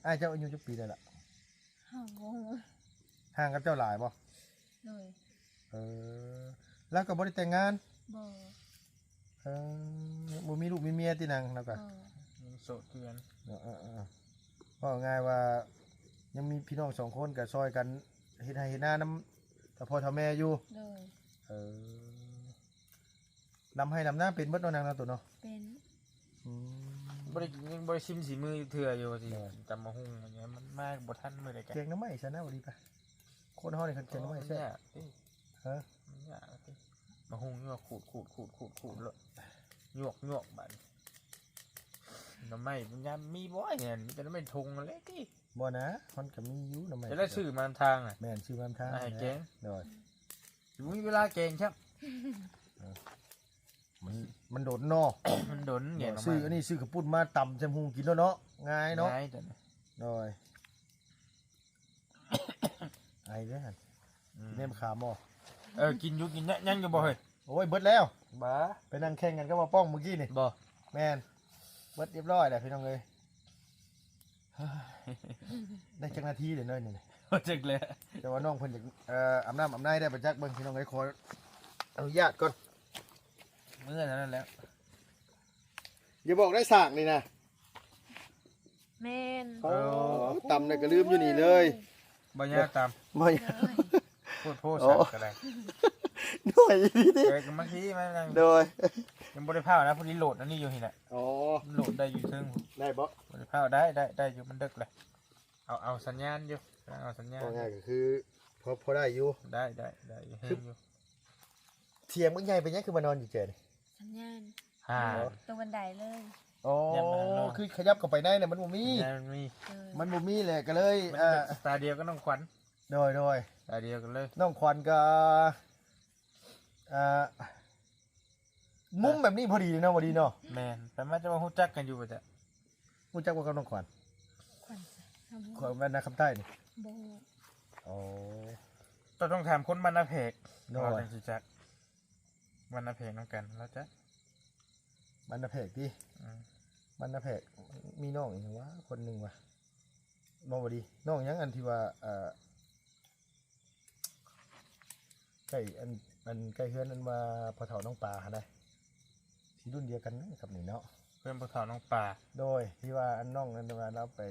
อ้ายเจ้าอายุจักปีได้ละ เฮางง ห่างกับเจ้าหลายบ่ เด้อ เออแล้วก็บ่ได้แต่งงาน บ่ เออบ่มีลูกมีเมียตินางแล้วก็ โสดเทือน ก็ง่ายว่ายังมีพี่น้อง2คนก็ซอยกันเฮ็ดให้เฮ็ดนานํแต่พ่อเฒ่าแม่อยู่ เด้อ เออลำให้ลำหน้าเป็นเบิดเนาะนางเนาะตัวเนาะ เป็น อืม บ่ได้ยังบ่ได้ชิมสีมืออยู่เทื่ออยู่ว่าสิ ได้ จำมาหุ่งอย่างเงี้ยมันมากบ่ทันมื้อใดกัน เก่งน้ำไหมซะนะวันนี้ปะคนเฮานี่คันเก่งน้ำไหมแซ่บ ฮะ มันยากติมาหุ่งนี่ว่าขูดแล้วยวกบัดน้ำไม้มันยามมีบ่เนี่ยมีแต่น้ำไม้ทงนั่นแหละติ บ่นะมันก็มีอยู่น้ำไหม จะได้ชื่อมานทางอ่ะ แม่นชื่อมันทาง ให้แกง โดย สิบ่มีเวลาแกงครับ มันโดดเนาะ มันดนแง่น้ำ ซื้ ไม้ ออันนี้ซื้อกระปุ่นมาตำจำหุงกินแล้วเนาะง่ายเนาะ ง่ายจังเลย โดยไอ้เด้อหั่น อืม แม่มขาหม้อ กินอยู่กินเนี่ยยังอยู่บ่เฮ้ย โอ้ยเบิดแล้ว บ้า ไปนั่งแข่งกันก็มาป้องเมื่อกี้นี่ บ่ แม่นเบิดเรียบร้อยแล้วพี่น้องเอ้ย ได้จักนาทีเดี๋ยวน้อยนี่ จักเลย แต่ว่าน้องเพิ่นอยากอาบน้ำอาบในได้ประจักษ์เบิ่งพี่น้องเอ้ยขออนุญาตก่อน เมื่อเท่านั้นแล้ว อย่าบอกได้สร้างนี่นะ แม่น โอ้ตำเนี่ยก็ลืมอยู่นี่เลย บ่ยากตาม ไม่ เด้อ พูดสักก็ได้ หน่วยดีดิ ก็บางทีมันยัง โดย บ่ได้พาวนะพอดีโหลดอันนี้อยู่นี่แหละ อ๋อ มันโหลดได้อยู่ซึ่ง ได้บ่ บ่ได้พาวได้อยู่มันดึกเลยเอาสัญญาณอยู่เอาสัญญาณ ก็ง่ายก็คือพอได้อยู่ ได้อยู่เฮงอยู่ เถียงมึงใหญ่ไปยังคือมานอนอยู่เจนี่ สัญญาณ ฮ่า ตรงบันไดเลย อ๋อคือขยับเข้าไปได้เนี่ยมันบ่มี สัญญาณมี เด้อ มันบ่มีแหละก็เลย มันตาเดียวก็ต้องขวัญ โดย ตาเดียวกันเลย น้องควันก็มุ้มแบบนี้พอดีเลยเนาะพอดีเนาะ แม่นแต่มันจะมาฮู้จักกันอยู่บ่จ้ะ รู้จักว่ากับน้องควัน ขวัญทำ ขวัญแม่นาคำใต้นี่ บ่ อ๋อ ต้องถามคนบรรณเพก โดย ว่าจังสิจักบรรณเพกนำกันแล้วจ้ะ บรรณเพกดิ อืม บรรณเพกมีน้องอีกหนึ่งวะคนหนึ่งวะน้องพอดีน้องยังอันที่ว่าใกล้อันใกล้เฮือนอันว่าพอเฒ่าน้องปลาหาได้ที่รุ่นเดียวกันนะครับนี่เนาะ เพื่อนพวกเขาน้องป่า โดยที่ว่าอันน้องอันว่าเราไป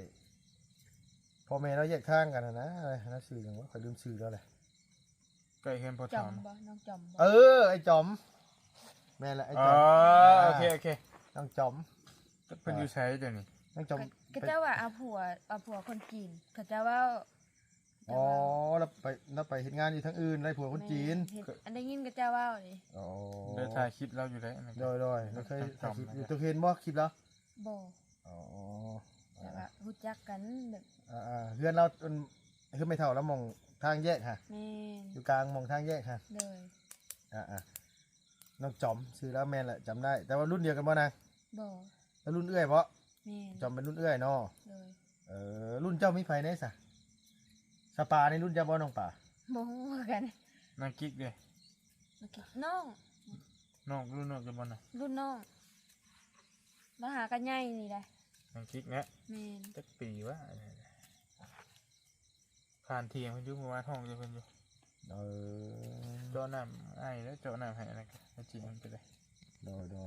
พ่อแม่เราแยกทางกันนะอะไรนะชื่ออย่างว่าคอยลืมชื่อแล้วแหละ ใกล้เพื่อนพวก จอ เขา มบ่น้องจอมบ่ เออไอ้จอมแม่นแหละไอ้ อ๋ จ อ อม โอเค น้องจอม เพิ่นอยู่ใช้เดี๋ยวนี้ น้องจอม ก็เจ้าว่าเอาผัวคนจีนเขาเจ้าว่า อ๋อเราไปเห็นงานอยู่ทั้งอื่นไรผัวคนจีน เฮ็ดอันได้ยินก็เจ้าว่านี่ อ๋อ เดินถ่ายคลิปเราอยู่แล้วอันนี้ โดยเราเคยถ่ายคลิปอยู่ตัวเห็นบ่คลิปแล้ว บ่ อ๋อ แต่ว่ารู้จักกันแบบ เพื่อนเราคือไม่เท่าแล้วมองทางแยกค่ะ แม่น อยู่กลางมองทางแยกค่ะ เลย น้องจอมชื่อแล้วแม่นแหละจำได้ แต่ว่ารุ่นเดียวกันบ่นาง บ่ แล้วรุ่นเอื้อยเพราะ แม่น จอมเป็นรุ่นเอื้อยเนาะ เลย รุ่นเจ้ามีไผในสะสปาในรุ่นเจ้าบ่น้องป่า บ่ฮู้กัน นางกิ๊กเด้ เมื่อกี้น้อง น้องรุ่นน้องจะบ่น่ะ รุ่นน้องมาหากันใหญ่นี่ได้ นางกิ๊กเนี่ย แม่น จักปีวะ ผ่านเทียงเพิ่นอยู่เมื่อวานห้องอยู่เพิ่นอยู่ เออ เจาะน้ำไอ้แล้วเจาะน้ำให้อะไรกันให้จริงมันจะได้ โดย ได้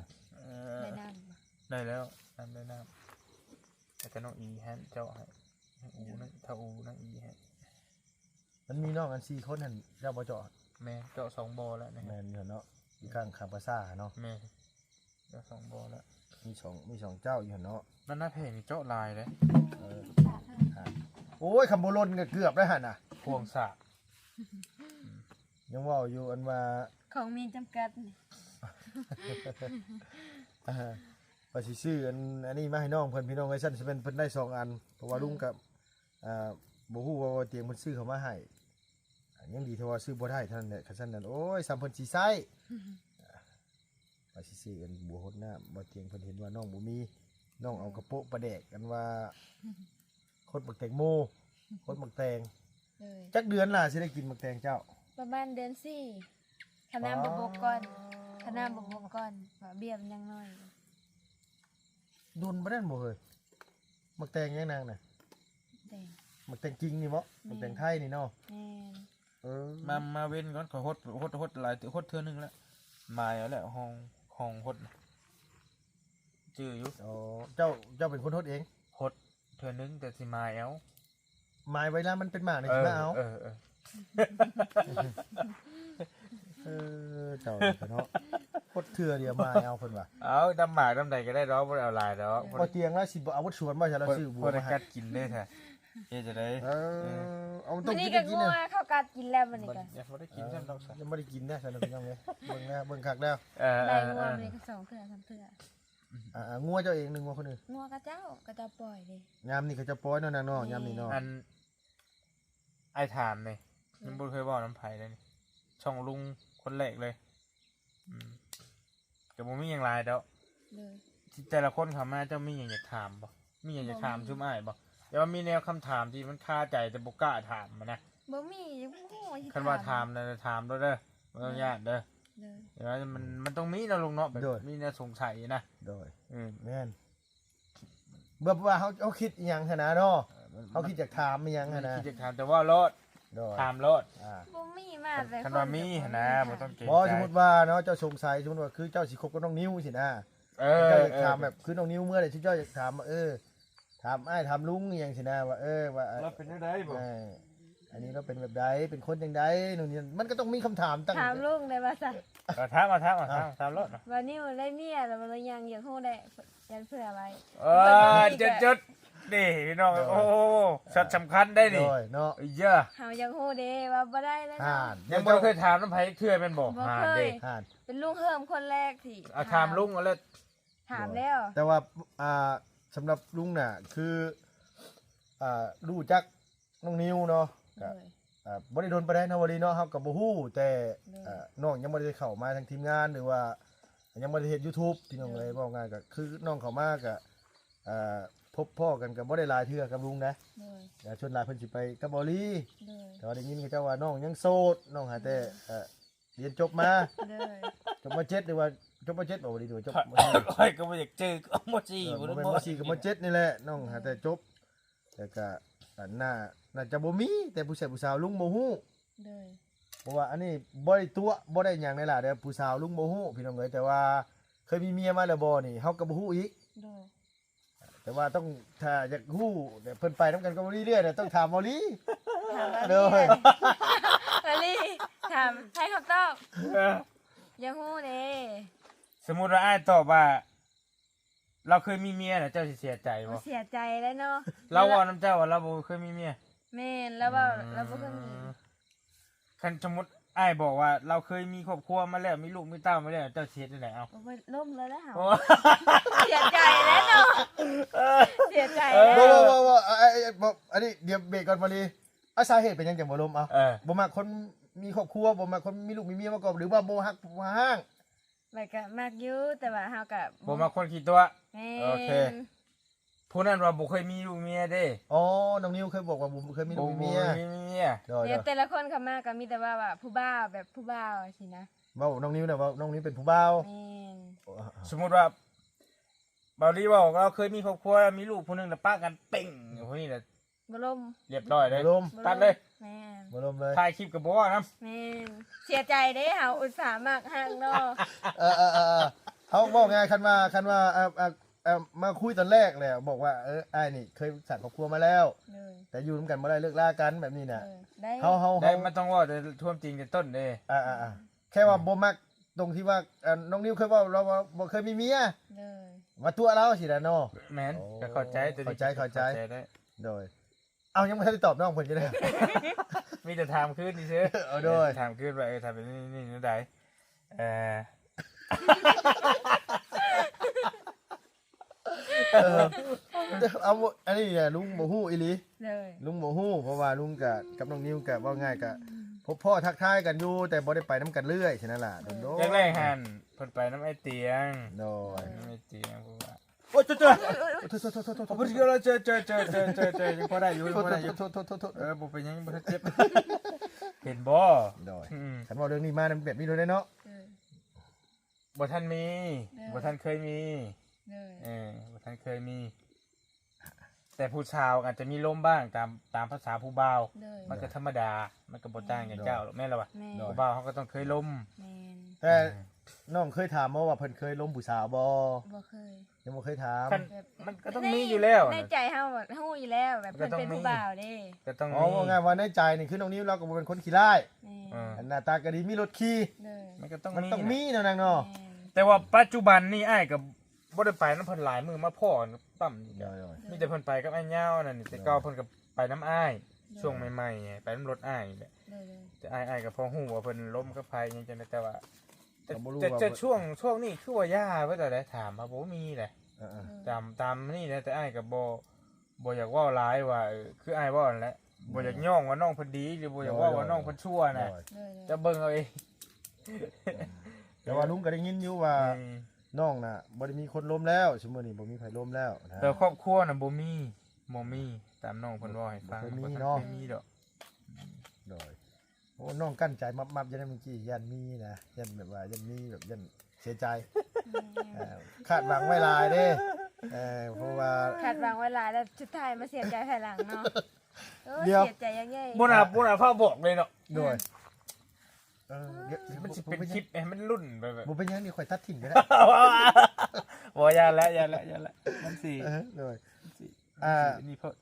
น้ำบ่ ได้แล้วน้ำได้น้ำแต่ก็น้องอีฮะเจาะให้อูนั่นถ้าอูนั่งอีฮะ มันมีน้องกัน4คนหั่นเจ้าบ่เจาะ แม่เจาะ2บ่อแล้วนะ แม่นอยู่เนาะอยู่ข้างคาปาซาเนาะ แม่เจาะ2บ่อแล้ว มีสองเจ้าอยู่หั่นเนาะ นั่นหน้าเพจนี่เจาะลายเลย เออโอ้ยคำโบรนก็เกือบได้หั่นน่ะ พวงสาก ยังเว่าอยู่อันว่า ของมีจำกัดนี่ ว่าสิซื้ออันนี้มาให้น้องเพิ่นพี่น้องไอ้ซั่นสิเป็นเพิ่นได้2อันเพราะว่าลุงกับบ่ฮู้ว่าเตียงเพิ่นซื้อเข้ามาให้ยังดีที่ว่าซื้อบ่ได้เท่านั้นแหละคันซั่นนั้นโอ้ยซ้ำเพิ่นสิใช้ว่าสิซื้ออันบัวหดน้ำบ่เตียงเพิ่นเห็นว่าน้องบ่มีน้องเอากระโปะประแดกกันว่าคนบักแตงโมคนบักแตง เลย จักเดือนล่ะสิได้กินบักแตงเจ้า ประมาณเดือน4คณะบ่บกก่อนคณะบ่บกก่อนว่าเบี้ยมันยังน้อยอยู่ ดุนบ่ได้บ่เฮ้ยบักแตงยังนางน่ะ แต่ บักแตงจริงนี่บ่บักแตงไทยนี่เนาะ แม่น เออ มาเว้นก่อนขอฮดหลายฮดเทื่อนึงแล้วมาแล้วแหละห้องฮดน่ะจื้ออยู่ อ๋อเจ้าเป็นคนทดเอง ฮดเทื่อนึงแต่สิมาแอล หมายไว้แล้วมันเป็นหมาในที่มาเอา เออ เจ้าเนาะพดเถื่อเดียวมาเอาเพิ่นว่า เอาดำหมากดำใดก็ได้ดอกบ่ได้เอาลายดอก พอเตียงแล้วสิบ่เอาวัดสวนมาจะเราซื้อบัว บ่ได้ มาให้ กัดกินได้แท้เฮ็ดจะได้ เอาต้ วั อง น กิ นี้ น ก็ ได้กิน งัว น่ะ เข้ากัดกินแล้วมันนี่ บ่ ก็ ได้กินซั่นดอกซะ ยังบ่ได้กินนะซั่นพี่น้องเอ้ยเบิ่งแล้วเบิ่งคักแล้ว ได้งัวมันนี่ก็2เทื่อ3เทื่อ งัวเจ้าเองหนึงงัวคนอื่น งัวกระเจ้าปล่อยเด้ ยามนี้เขาจะปล่อยเนาะนางเนาะยามนี้เนาะ อันไอ้ถามนี่ยังบ่เคยเว้าน้ำไผเลยนี่ช่องลุงคนแรกเลยก็บ่มีหยังหลายดอก เลย แต่ละคนเข้ามาเจ้ามีหยังอยากถามบ่มีหยังอยากถามซุมอ้ายบ่แต่ว่ามีแนวคำถามที่มันคาใจแต่บ่กล้าถามมันนะ บ่มียังบ่ฮู้สิ คันว่าถามน่ะถามเด้อบ่ต้องยากเด้อ เลย เดี๋ยวมันต้องมีนะลุงเนาะแบบมีแนวสงสัยนะ โดย อืม แม่นเบิ่ว่าเขาคิดอีหยังหั่นนะเนาะเขาคิดอยากถามอีหยังหั่นนะ คิดจะถามแต่ว่ารถ โดย ถามรถ บ่มีมาแต่ คันว่ามีหั่นนะบ่ต้องเกรง บ่ ใจ สมมุติว่าเนาะเจ้าสงสัยสมมุติว่าคือเจ้าสิคบกับน้องนิ้วสินะ เอ เจ้า อ อยากถามแบบคือน้องนิ้วเมื่อใดที่เจ้าอยากถามว่าถามอ้ายถามลุงอหย่างสินะว่าว่า เราเป็นได้บ่ อันนี้เราเป็นแบบใดเป็นคนจังใดนู่นนี่มันก็ต้องมีคำถามตั้ง ถามลุงได้ว่าซั่น ถามถามรถ วันนี้มันได้เมียแล้วมันเลยยังอยากฮู้ได้ยันเผื่อไว้ จุดนี่พี่น้องโอ้สัตว์สำคัญได้ โด นี่ ยเนาะ เยอะ เฮายังฮู้เด้ว่าบ่ได้แล้ว ห่า เนาะ น ยังบ่เคยถามน้ำไผเทื่อเป็นบ่ บ่ หา เคย เด้ ห่าน เป็นลุงเฮิมคนแรกที่ เอาถามลุงเอาแล้ว ถามแล้ว แต่ว่าสำหรับลุงน่ะคือรู้จักน้องนิ้วเนาะ เลย บ่ได้โดนประเด็นนะวันนี้เนาะครับกับบ่ฮู้แต่น้องยังบ่ได้เข้ามาทางทีมงานหรือว่ายังบ่ได้เฮ็ด YouTube ที่น้องเลยบอกง่ายก็คือน้องเข้ามาก็พบพ่อกันก็บ่ได้หลายเทื่อกับลุงนะ เลย แต่ชวนหลายเพิ่นสิไปกับบอลี เลย แต่ว่าได้ยินเขาเจ้าว่าน้องยังโสดน้องหาแต่เรียนจบมา เลย จบมา7หรือว่าจบมา7บ่ดีหรือว่าจบมา ค่อยก็บ่อยากเจอก็บ่จี้ 4 บ่ บ่ ได้ แม่น บ่ มา4กับมา7นี่แหละน้องหาแต่จบแต่ก็น่าจะบ่มีแต่ผู้ชายผู้สาวลุงบ่ฮู้ เลย เพราะว่าอันนี้บ่ได้ตัวบ่ได้หยังในล่ะเด้อผู้สาวลุงบ่ฮู้พี่น้องเอ้ยแต่ว่าเคยมีเมียมาแล้วบ่นี่เฮาก็บ่ฮู้อีก เลย แต่ว่าต้องถ้าอยากฮู้เดี๋ยวเพิ่นไปนํกันก็บ่เรื่อยๆเนี่ยต้องถามบ่ลี ถามว่า เด้อ อลี่ถามให้คำตอบยังฮู้เด้ สมมุติว่าอ้ายตอบว่า เราเคยมีเมียน่ะเจ้าสิเสียใจบ่ เสียใจแล้วเนาะ เราว่าน้ำเจ้าว่าเราบ่เคยมีเมีย แม่นแล้วว่าเราบ่เคยมี คันสมมุติอ้ายบอกว่าเราเคยมีครอบครัวมาแล้วมีลูกมีเต้ามาแล้วเจ้าเสียได้ไหนเอา บ่ไปล่มเลยแล้วหา โอ้ เสียใจแล้วเนาะเสียใจ บ่ แล้ว บ่อันนี้เดี๋ยวเบรกก่อนบ่ลีสาเหตุเป็นหยังจังบ่ลมเอา บ่มักคนมีครอบครัวบ่มักคนมีลูกมีเมียมาก่อนหรือว่าบ่ฮักบ่ห้าง มันก็มากอยู่แต่ว่าเฮาก็ บ่มาคนขี้ตัว แม่ โอเค ผู้นั้นว่าบ่เคยมีลูกเมียเด้ อ๋อน้องนิวเคยบอกว่าบ่เคยมีลูกมีเมีย บ่มีเมีย เดี๋ยว เดี๋ยวแต่ละคนเข้ามาก็มีแต่ว่าผู้บ่าวแบบผู้บ่าวสินะ เว้าน้องนิวน่ะว่าน้องนิวเป็นผู้บ่าว แม่น สมมุติว่าบาลีว่าเราเคยมีครอบครัวมีลูกผู้หนึงแล้วป้ากันเป่งอยู่พวกนี้แหละ บ่ลม เรียบร้อยเลย ลม ตัดเลย แม่น บ่ลมเลย ถ่ายคลิปกับบ่นะ แม่นเสียใจเด้เฮาอุตส่าห์มักฮักเนาะ เขาบอกไงคันว่ามาคุยตอนแรกแหละบอกว่าไอ้นี่เคยสั่งครอบครัวมาแล้ว เลย แต่อยู่ร่วมกันบ่ได้เลิกลากันแบบนี้น่ะ ได้ เฮา ได้มันต้องว่าแต่ท่วมจริงแต่ต้นเด้ แค่ว่าบ่มักตรงที่ว่าน้องนิวเคยว่าเราบ่เคยมีเมีย เลย มาตัวเราสิล่ะเนาะ แม่น โอ้ ก็เข้าใจแต่นี่ เข้าใจ ได้ โดยเอายังไม่ทันได้ตอบน้องเพิ่นจะได้ มีแต่ถามขึ้นนี่ซื่อ เอาโดย ถามขึ้นว่าทำเป็นนี่นี่ได้เออ เอาอันนี้เนี่ยลุงบ่ฮู้อีหลี เลย ลุงบ่ฮู้เพราะว่าลุงกับน้องนิวก็ว่าง่ายก็พบพ่อทักทายกันอยู่แต่บ่ได้ไปนํกันเรื่อยฉะนั้นล่ะโดนๆ แรกๆหันเพิ่นไปน้ำไอเตียง โดย น้ำไอเตียงเพราะว่า โอ้เจอโทษเจอยังพอได้อยู่ยังพอได้อยู่ โทษ บ่เป็นยังบ่ทันเจ็บเห็นบ่ โดย อืม คันว่าเรื่องนี้มามันแบบนี้เลยเนาะ เลย บ่ทันมีบ่ทันเคยมี เลย บ่ทันเคยมี แต่ผู้ชาวอาจจะมีลมบ้างตามภาษาผู้บ่าว เลย มันก็ธรรมดา มันก็บ่ต่างอย่างเจ้าหรอกแม่นล่ะวะ แม่ ผู้บ่าวเขาก็ต้องเคยลม แม่น แต่น้องเคยถามมาว่าเพิ่นเคยล้มผู้สาวบ่ บ่เคย ยังบ่เคยถาม มันก็ต้องมีอยู่แล้ว ใน นะ ใจเฮาแบบฮู้อยู่แล้วแบบเพิ่นเป็นผู้บ่าวเด้ ก็ต้อง อ๋อ มี ว่าไงว่าในใจนี่คือน้องนิวเราก็บ่เป็นคนขี้ร้าย แม่ เออ หน้าตาก็ดีมีรถขี่ เลย มันก็ต้อง มัน มี ต้อง นะ มีเนาะนางเนาะ แม่น แต่ว่าปัจจุบันนี่อ้ายกับบ่ได้ไปน้ำเพิ่นหลายมือมาพ่อปั๊มอยู่ เดี๋ เดี ย ยว ว มีแต่เพิ่นไปกับไอ้เหย้านั่นนี่แต่เก่าเพิ่นก็ไปน้ำอ้ายช่วงใหม่ๆไงไปน้ำรถอ้ายนี่แหละ เลย แต่อ้ายก็พอฮู้ว่าเพิ่นล้มกับภัยยังจังได๋แต่ว่า ก็บ่รู้ แต่ ว่า แต่ช่วงนี้คือว่าย่าเพิ่นได้ถามมาบ่มีแหละ เออ ตามนี่นะแต่อ้ายก็บ่อยากเว้าหลายว่าคืออ้ายเว้านั่นแหละบ่อยากย่องว่าน้องเพิ่นดีหรือบ่อยากเว้าว่าน้องเพิ่นชั่ว ๆ น่ะ เลย จะเบิ่งเอาเอง แต่ว่าลุงก็ได้ยินอยู่ว่าน้องน่ะบ่ได้มีคนล้มแล้วชั่วโมงนี้บ่มีไผล้มแล้วนะ แต่ครอบครัวน่ะบ่มีตามน้องเพิ่นเว้าให้ฟัง บ่เคยมี บ่ทั เนาะ เคยมีดอก โดยโอ้น้องกั้นใจมับๆยันเมื่อกี้ยันมีนะยันแบบว่ายันมีแบบยันเสียใจคาดหวังไว้หลายเด้เพราะว่า คาดหวังไว้หลายแล้วสุดท้ายมาเสียใจภายหลังเนาะ เดี๋ยว เสียใจยังไง บ่น่าพาบอกเลยเนาะ โดยเดี๋ยว มันสิเป็นคลิปให้มันรุ่นไปแบบ บ่เป็นหยังนี่ข่อยตัดทิ้งก็ได้ บ่อย่าละมันสิ โดย นี่เพราะ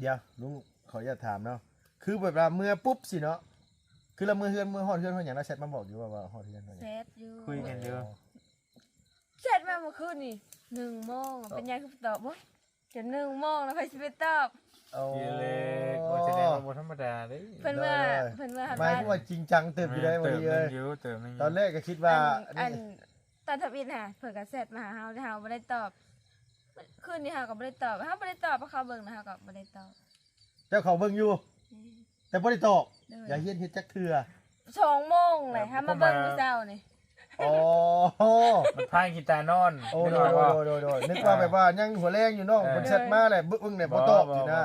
เดี๋ยวลุงขออย่าตถามเนาะคือแบบว่าเมื่อปุ๊บสิเนาะคือเราเมื่อเฮือนเมื่อฮอดเฮือนเฮาหยังเราแชทมาบอกอยู่ว่าฮอดเฮือนเฮาหยัง เซตอยู่ คุยกันเยอะ เซตมาเมื่อคืนนี่1 โมงเป็นยังคือตอบบ่จะ1 โมงแล้วใครสิไปตอบ โอ้ เยเล็กบ่แสดงว่าบ่ธรรมดาเด้ เพิ่นว่าเพิ่นว่าหัน หมาย บ้าน ถึงว่าจริงจังเติบอยู่ได้วันนี้เลย เติมนึง ตอนแรกก็คิดว่า อันตอนทวิตค่ะเพิ่นก็เซตมาหาเฮาแต่เฮาบ่ได้ตอบคืนนี้เฮาก็บ่ได้ตอบเฮาบ่ได้ตอบเพราะเขาเบิ่งนะเฮาก็บ่ได้ตอบ เจ้าเขาเบิ่งอยู่ แต่บ่ได้ตอบ เด้ อย่าเฮียนเฮ็ดจักเทื่อ 2 โมงเลยฮะมาเบิ่งมื้อเช้านี่ อ๋อ มันพายกีตาร์นอน โอ้ นึ โด กออกว่า โดนึกว่าแบบว่ายังหัวแรงอยู่เนาะเพิ่นแชทมาแหละบึ้งเนี่ยบ่ตอบสินะ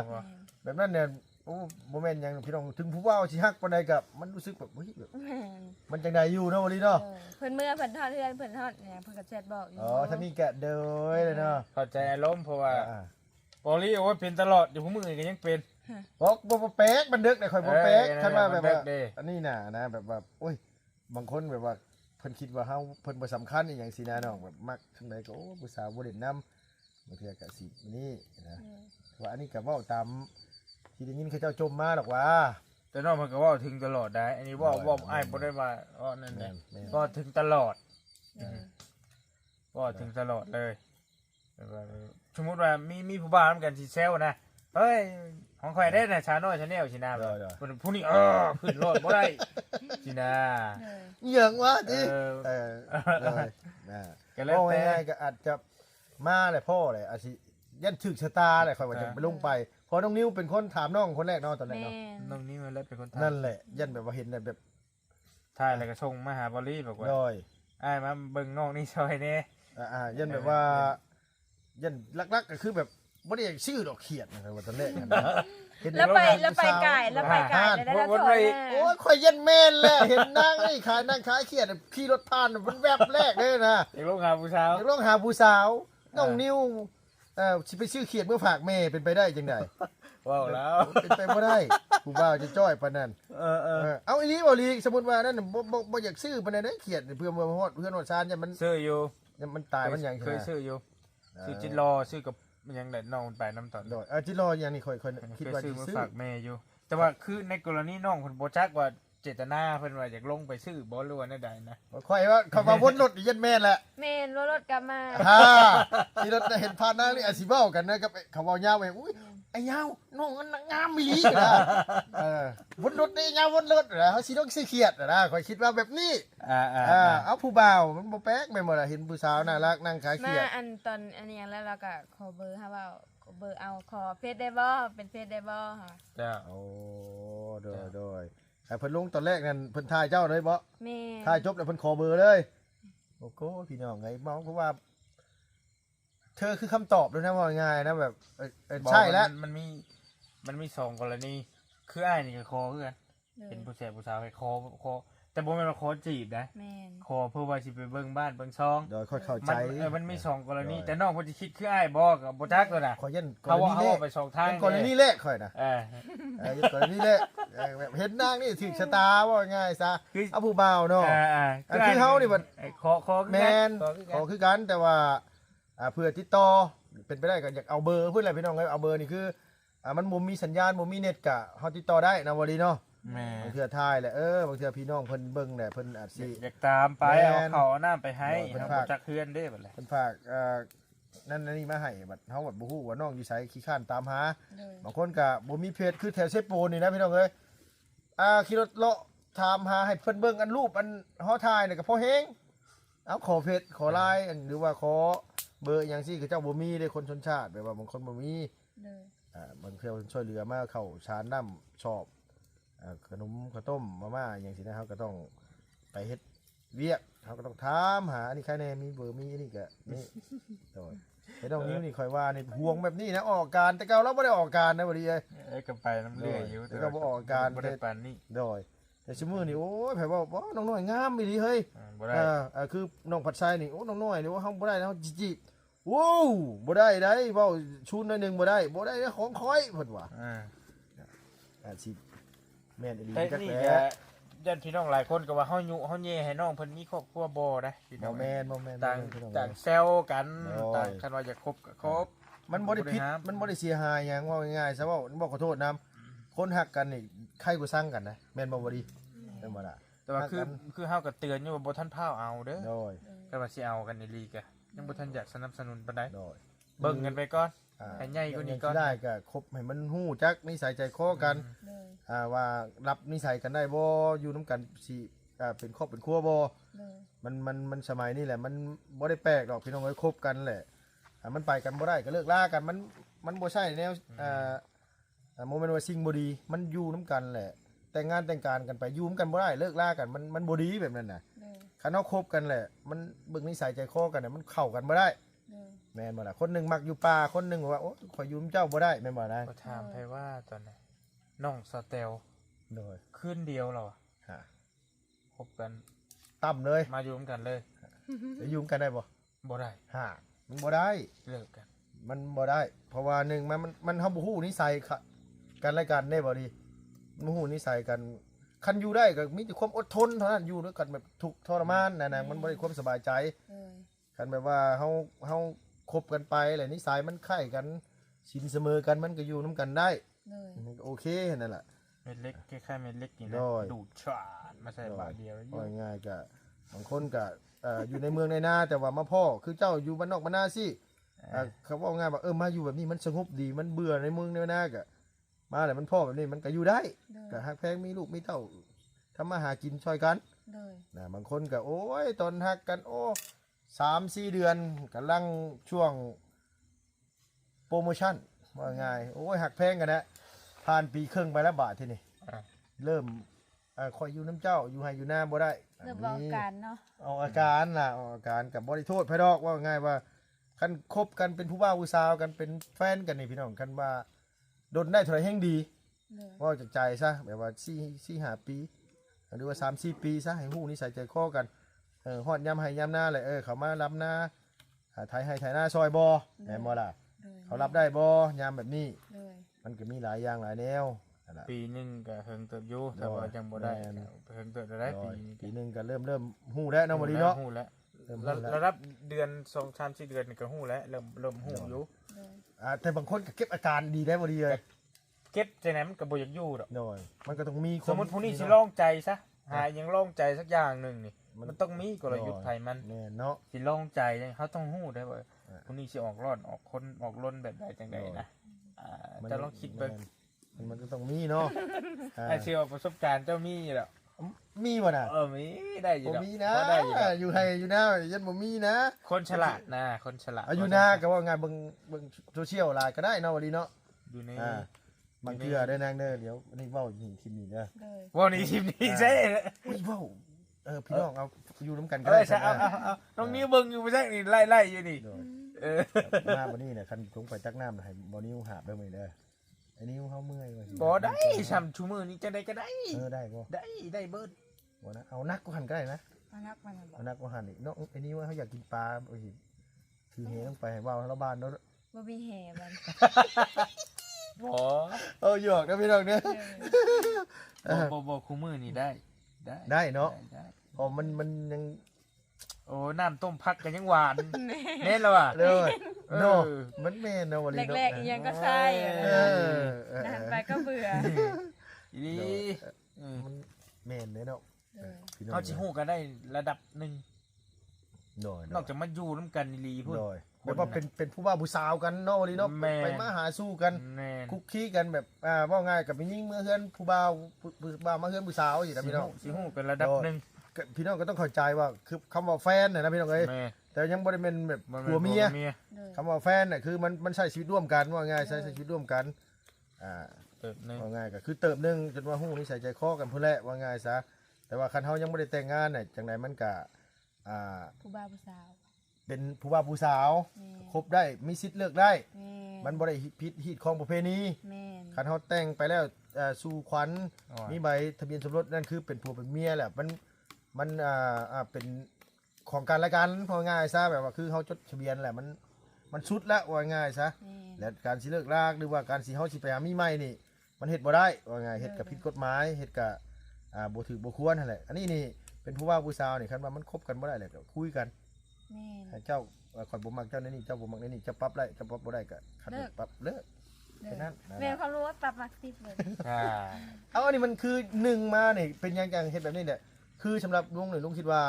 แบบนั้นเนี่ยโอ้บ่แม่นหยังพี่น้องถึงผู้ว่าสิฮักปานใดก็มันรู้สึกแบบเฮ้ยแบบ แม่น มันจังไดอยู่เนาะวันนี้เนาะ เพิ่นเมื่อเพิ่นทอดเฮือนเพิ่นทอดเนี่ยเพิ่นก็แชทบอกอยู่ อ๋อถ้ามีแกะเด้อเลยเนาะ เข้าใจอารมณ์เพราะว่า อ่า ปอลี่โอ้ยเป็นตลอดอยู่ผู้มือก็ยังเป็น บ่เป๊กมันดึกได้ค่อยบ่เป๊ก เออ คันว่าแบบว่า มันดึกเด้ อันนี้น่ะนะแบบว่าโอ้ยบางคนแบบว่าเพิ่นคิดว่าเฮาเพิ่นบ่สำคัญอีหยังสินะน้องแบบมักจังไดก็โอ้ผู้สาวบ่เล่นนำบางเทื่อก็สินี่นะว่าอันนี้ก็เว้าตามที่ได้ยินเขาเจ้าจมมาหรอกว่า แต่น้องเพิ่นก็เว่าถึงตลอดได้ อันนี้เว่าอ้ายบ่ได้ว่านั่นแหละก็ถึงตลอดก็ถึงตลอดเลยแบบว่าสมมุติว่ามีผู้บ่าวนำกันสิแซวนะเฮ้ยของข่อยได้น่ะชาน้อยชาแนลสินะผู้นี้ขึ้นรถบ่ได้สินะ อีหยังวะติ เออ เลยนะ ก็แล้ว โอ้ แต่ ง่ายๆก็อาจจะมาแหละพ่อเลยอาจสิยันถึกชะตาแหละค่อยว่าจะไปลงไปพอน้องนิ้วเป็นคนถามน้องคนแรกเนาะตอนแรก แม่ เนาะ น้องนี่มันแล้วเป็นคนถ่าย นั่นแหละยันแบบว่าเห็นแบบ ถ่ายแล้วก็ส่งมาหาบอลลี่บอกว่า ย่อย อ้ายมาเบิ่งน้องนี่ซอยแน่ ยันแบบว่ายันลักๆก็คือแบบบ่ได้ชื่อดอกเขียดนะครับว่าตอนแรกนะเห็น แล้วไปไก่แล้วไปไก่แล้วถอย โอ้ยข่อยยันแม่นแหละเห็นนางไอ้ขายนางขายเขียดขี่รถผ่านมันแวบแรกเลยนะ เด็กลูกหาผู้สาว อยากลองหาผู้สาวน้องนิ้วสิไปชื่อเขียดเมื่อฝากแม่เป็นไปได้จังได ว้าวแล้ว เป็นไปบ่ได้ผู้บ่าวจะจ้อยปานนั้น เอาอีนี้บ่ลีสมมุติว่านั่นบ่อยากซื้อปานนั้นเด้อเขียดเพื่อฮอดเพื่อนฮอดซานเนี่ยมัน ซื้ออยู่ มันตายมันหยัง เคยซื้ออยู่ซื้อจิตรอซื้อกับมันยังได้น้องมันไปน้ำตอน โดยจิรออย่างนี้ค่อยคิด เคย ว่า ซื้อ สิ มา ซื้อ ฝากแม่อยู่ แต่ว่าคือในกรณีน้องคนโบจักว่าเจตนาเพิ่นว่าอยากลงไปซื้อบอลลูนใดนะ ค่อยว่าเขามาวนรถอียันแม่นแหละ แม่นรถกลับมา ที่รถเห็นผ่านหน้านี่อาสิเว้ากันนะกับเขาเว้ายาวไปอุ้ยไอ้ยาวน้องมันงามอีหลีนะวนรถได้ยาววนรถนะเฮาสิต้องซื้อเขียดนะค่อยคิดว่าแบบนี้เอาผู้บ่าวมันบ่แปลกแม่นบ่ล่ะเห็นผู้สาวน่ารักนั่งขายเขี มาย ด อันตอนอันนี้แล้วเราก็ขอเบอร์ค่ะว่าขอเบอร์เอาขอเฟซได้บ่เป็นเฟซได้บ่ค่ะ จ้า โอ้โดยแต่เพิ่นลงตอนแรกนั่นเพิ่นทายเจ้าเลยบ่ แม่ ทายจบแล้วเพิ่นขอเบอร์เลยโอ้โหพี่น้องไงเมาเพราะว่า เธอคือคำตอบเลยนะว่าง่ายนะแบบใช่แล้ว มันมีสองกรณีคืออ้ายนี่ก็คอคือกัน เลย เป็นผู้ชายผู้สาวให้คอแต่บ่แม่นว่าคอจีบนะ แม่น คอเพื่อว่าสิไปเบิ่งบ้านเบิ่งซอง โดยค่อยเข้า มั ใจ มันมีสองกรณีแต่น้องเพิ่นสิคิดคืออ้ายบ่ก็บ่จักเลยนะ ขอยันกร เขาว่า ณี เขา แรก เอาไปสองทาง กรณีแรกค่อยนะ เออก รณีแรกแบบเห็นนางนี่ถึกชะตาว่าง่ายซะ คือ เอาผู้บ่าวเนาะ คือเฮานี่บัด คอคือ แม กัน ขอคือกันแต่ว่าเพื่อติดต่อเป็นไปได้ก็อยากเอาเบอร์เพื่อนอะไรพี่น้องเอาเบอร์นี่คือมันบ่มีสัญญาณบ่มีเน็ตกะเฮาติดต่อได้นะบ่ดีเนาะ แม่ บางเทื่อทายแหละบางเทื่อพี่น้องเพิ่นเบิ่งแหละเพิ่นอาจสิ อยากตามไป แม่น เอาเขาเอาน้ำไปให้ เพิ่น เอา ฝาก บ่จักเฮือนเด้บัดแหละ เพิ่นฝากนั่นนี่มาให้บัดเฮาบัดบ่ฮู้ว่าน้องอยู่ไสขี้ข้านตามหา เลย บางคนก็บ่มีเพจคือแถวเซโปนนี่นะพี่น้องเอ้ยขี่รถเลาะถามหาให้เพิ่นเบิ่งอันรูปอันฮอถ่ายนี่ก็พอแฮงเอาขอเพจขอไลน์หรือว่าขอเบอร์อหย่างซี่คือเจ้าบ่มีเด้คนชนชาติแบบว่าบางคนบ่มี เลย บางเที่ยวช่วยเหลือมาเข้าชานน้ำชอบขนมข้าวต้มมาม่าอย่างสินะครับก็ต้องไปเฮ็ดเวียกเขาก็ต้องถามหาอันนี้ใครแน่มีเบอร์มีอันนี้ก็นี่โดยไอ้น้องนิ้วนี่คอยว่านี่ห่วงแบบนี้นะออกอาการแต่เก่าเราไม่ได้ออกอาการนะบดีเอ้ย ก็ไปน้ำเลื่อยอยู่ เดี๋ยวก็บ่ออกอาการ บ่ได้ปานนี้ โดยแต่ชั่วโมงนี่โอ้ยไผว่าบ่น้องน้อยงามอีหลีเฮ้ย บ่ได้ คือน้องผัดไส้นี่โอ้น้องน้อยนี่ว่าเฮาบ่ได้นะเฮาจิว้าวบ่ได้ได้เว้าชูนหน่อยหนึงบ่ได้เด้อของคอยเพิ่นว่า สิแม่นอีหลี แต่ จัก นี่ แห ก็ ละ ญาติพี่น้องหลายคนก็ว่าเฮายุเฮาแย่ให้น้องเพิ่นมีครอบครัวบ่ได้พี่น้ บ่ อง แม่นบ่แม่น ต่าง พี่น้อง ต่างแซวกัน โอ้ย ต่างคันว่าจะคบก็คบ มันบ่ได้ผิด ห้าม มันบ่ได้เสียหายหยังว่าง่ายๆซะว่าบ่ขอโทษนํคนฮักกันนี่ใครก็สั่งกันนะแม่นบ่บ่ดีแม่นบ่ล่ะ แต่ว่าคือ ฮักกัน คือเฮาก็เตือนอยู่ว่าบ่ทันพาวเอาเด้อ โดย ก็ว่าสิเอากันในลีกอะยังบ่ทันอยากสนับสนุนปานใด โดย เบิ่งกันไปก่อน อ่า ให้ใหญ่กว่านี้ก่อน ได้ก็คบให้มันฮู้จักนิสัยใจคอกัน เลย ว่ารับนิสัยกันได้บ่อยู่นํกันสิเป็นครอบเป็นครัวบ่ เลย มันสมัยนี้แหละมันบ่ได้แปลกดอกพี่น้องเอ้ยคบกันแหละมันไปกันบ่ได้ก็เลิกลากันมันบ่ใช่แนวโมเมนต์ว่าสิ่งบ่ดีมันอยู่นํกันแหละ แต่งงานแต่งการกันไปอยู่นำกันบ่ได้เลิกลากันมันบ่ดีแบบนั้นน่ะ เลย คันเฮาคบกันแหละมันเบิ่งนิสัยใจคอกันน่ะมันเข้ากันบ่ได้ เลย แม่นบ่ล่ะคนหนึงมักอยู่ป่าคนหนึงว่าโอ้ขอยอยู่นำเจ้าบ่ได้แม่นบ่ล่ะ ก็ถามไปว่าตอนนั้นน้องสเตล โดย คืนเดียวเหรอ ฮะ คบกัน ต่ำเลย มาอยู่ร่วมกันเลย จะอยู่นำกันได้บ่ บ่ได้ ฮะมันบ่ได้ เลิกกัน มันบ่ได้ เพราะว่าหนึ่งมันเฮาบ่ฮู้นิสัยกันและกันได้บ่ดีบ่ฮู้นิสัยกันคันอยู่ได้ก็มีแต่ความอดทนเท่านั้นอยู่ด้วยกันแบบทุกข์ทรมานนะมันบ่ได้ความสบายใจ เลย คันแบบว่าเฮาคบกันไปแหละนิสัยมันคล้ายกันสินเสมอกันมันก็อยู่นํกันได้ เลย มันก็โอเคนั่นแหละ เม็ดเล็กคล้ายๆเม็ดเล็กนี่นะ โดย ดูดชาดมาใส่บาทเดียวแล้วอยู่ ว่าง่ายๆก็บางคนก็อยู่ในเมืองในนาแต่ว่ามาพ่อคือเจ้าอยู่บ้านนอกบ้านนาสิเขาบอกง่ายว่ามาอยู่แบบนี้มันสงบดีมันเบื่อในเมืองในนาก็มาแล้วมันพ่อแบบนี้มันก็อยู่ได้ เลย ก็ฮักแพงมีลูกมีเต้าทำมาหากินช่วยกัน เลย นะบางคนก็โอ้ยตอนฮักกันโอ้3-4 เดือนกำลังช่วงโปรโมชั่นว่าง่ายโอ้ยหักแพงกันนะผ่านปีครึ่งไปแล้วบาทที่นี่ อ่ะ เริ่มคอยอยู่น้ำเจ้าอยู่ให้อยู่หน้าบ่ได้ เริ่มบอกกันเนาะ เอาอาการล่ะเอาอาการกับบริโทษไพดอกว่าง่ายว่าคันคบกันเป็นผู้บ่าวผู้สาวกันเป็นแฟนกันนี่พี่น้องคันว่าโดนได้เท่าไหรแห่งดี เลย ว่าจากใจซะแบบว่า4-5 ปีหรือว่า3-4 ปีซะให้ฮู้นิสัยใจคอกันฮอดยามให้ยามหน้าเลยเขามารับหน้าไถให้ไถหน้าซอยบ่แม่นบ่ล่ะ เลย เขารับได้บ่ยามแบบนี้ เลย มันก็มีหลายอย่างหลายแนวนั่นล่ะ ปีหนึงก็เฮิงเติบอยู่แต่ว่ายังบ่ได้ แม่น เฮิงเติบได้ปีนี้ ปีหนึงก็เริ่มฮู้แล้วเนาะบ่ดีเนาะ ฮู้แล้ว เริ่มฮู้แล้ว ระดับเดือน2 3 4เดือนนี่ก็ฮู้แล้วเริ่มฮู้อยู่ โดย แต่บางคนก็เก็บอาการดีได้บ่ดีเลย เก็บจังได๋มันก็บ่อยากอยู่ดอก โดยมันก็ต้องมี สมมุติผู้นี้สิลองใจซะหายังลองใจสักอย่างหนึงนี่มันต้องมีกลยุทธ์ไผมัน แม่นเนาะ สิลองใจจังเขาต้องฮู้ได้ว่า อ่า ผู้นี้สิออกรอดออกคนออกล้นแบบใดจังใดนะจะลองคิดเบิ่ง มันก็ต้องมีเนาะ ไอ้เชื่อว่าประสบการณ์เจ้ามีอยู่แล้ว มีบ่น่ะ มีได้อยู่ บ่ แล้ว มีนะ พอได้อยู่แล้ว อยู่ให้อยู่นะยันบ่มีนะ คนฉลาดนะคนฉลาด อายุนาก็ว่าไงเบิ่งโซเชียลหลายก็ได้เนาะบ่ดีเนาะ อยู่ใน บางเทื่อได้อนางเด้อเดี๋ยวนี่เว้านี่ทีนี้เด้อ โดย ว่านี้ทีมนี้ใช่ อุ้ยเว้าพี่น้องเอาอยู่นํกันก็ เอ ได้ อใช่เอาน้องนิ้วเบิ่งอยู่ไม่ใช่นี่ไล่อยู่นี่ โดย เออ มาบ่นี้น่ะคันลงไปตักน้ำให้บ่นิ้วหาบเด้อมื้อเด้อไอ้นิ้วเฮาเมื่อยว่ะ บ่ได้ช้ำชูมือนี้จังไดก็ได้ ได้บ่ ได้เบิด บ่นะเอานักก็หันก็ได้นะ มานักมันบอก เอานักก็หันอีกเนาะไอ้นิ้วเฮาอยากกินปลาโอ้ยถือเฮลงไปให้เว้าแล้วบ้านเนาะ บ่มีแห่มัน บ่ เอาหยอกนะพี่น้องเด้อ บ่คู่มือนี่ได้ ได้เนาะ ได้ อ๋อมันยัง โอ้น้ำต้มผักกันยังหวานแน่นแล้วอ่ะ เลยโน เออ มันแม่นเนาะวันนี้เนาะ แรกๆอีหยังก็ใช่อะ เอ นะ อ นานไปก็เบื่อ อีนี่ มันแม่นเนาะ โดย พี่น้อง เขาสิฮู้กันได้ระดับหนึง โดย นอกจากมาอยู่น้ำกันอีหลีพุ่น โดยแบบว่าเป็นผู้บ่าวผู้สาวกันเนาะวันนี้เนาะ แม่ ไปมาหาสู้กัน แม่น คุกคีกันแบบว่าง่ายกับยิ่งเมื่อเฮือนผู้บ่าวมาเฮือนผู้สาวสินะพี่น้อง สิฮู้กันระดับหนึง ก็พี่น้องก็ต้องเข้าใจว่าคือคำว่าแฟนน่ะนะพี่น้องเอ้ย แม่ แต่ยังบ่ได้เป็นแบบ บ่แน ผัวเมีย โดย คำว่าแฟนน่ะคือมันใช้ชีวิตร่วมกันว่าง่ายใช้ชีวิตร่วมกันอ่า เติบหนึง ว่าง่ายก็คือเติบหนึงจนว่าฮู้นิสัยใจคอกันพุ่นแหละว่าง่ายซะแต่ว่าคันเฮายังบ่ได้แต่งงานน่ะจังไดมันก็า ผู้บ่าวผู้สาว เป็นผู้บ่าวผู้สาว แม่ คบได้มีสิทธิ์เลือกได้ แม่ มันบ่ได้ผิดฮีดของประเพณี แม่น คันเฮาแต่งไปแล้วสู่ขวัญ อ๋อ มีใบทะเบียนสมรสนั่นคือเป็นผัวเป็นเมียแหละมันเป็นของกันและกันพอง่ายซะแบบว่าคือเฮาจดทะเบียนแหละมันสุดแล้วว่าง่ายซะ แม่น และการสิเลิกลากหรือว่าการสิเฮาสิไปหามีใหม่นี่ มันเฮ็ดบ่ได้ว่าง่ายเฮ็ดกับผิดกฎหมายเฮ็ดกับบ่ถูกบ่ควรนั่นแหละอันนี้นี่เป็นผู้ว่าผู้สาวนี่คันว่ามันคบกันบ่ได้แหละก็คุยกัน แม่น ให้เจ้าข่อยบ่มักเจ้าในนี่เจ้าบ่มักในนี่เจ้าปรับได้เจ้าปรับบ่ได้ก็คัน เลิก ปรับเลิก เด้ แค่ อ นั้นนะ แม่นความรู้ว่าปรับมักติดเลย ใช่ เอาอันนี้มันคือหนึ่งมานี่เป็นหยังจังเฮ็ดแบบนี้เนี่ยคือสำหรับลุงนี่ลุงคิดว่า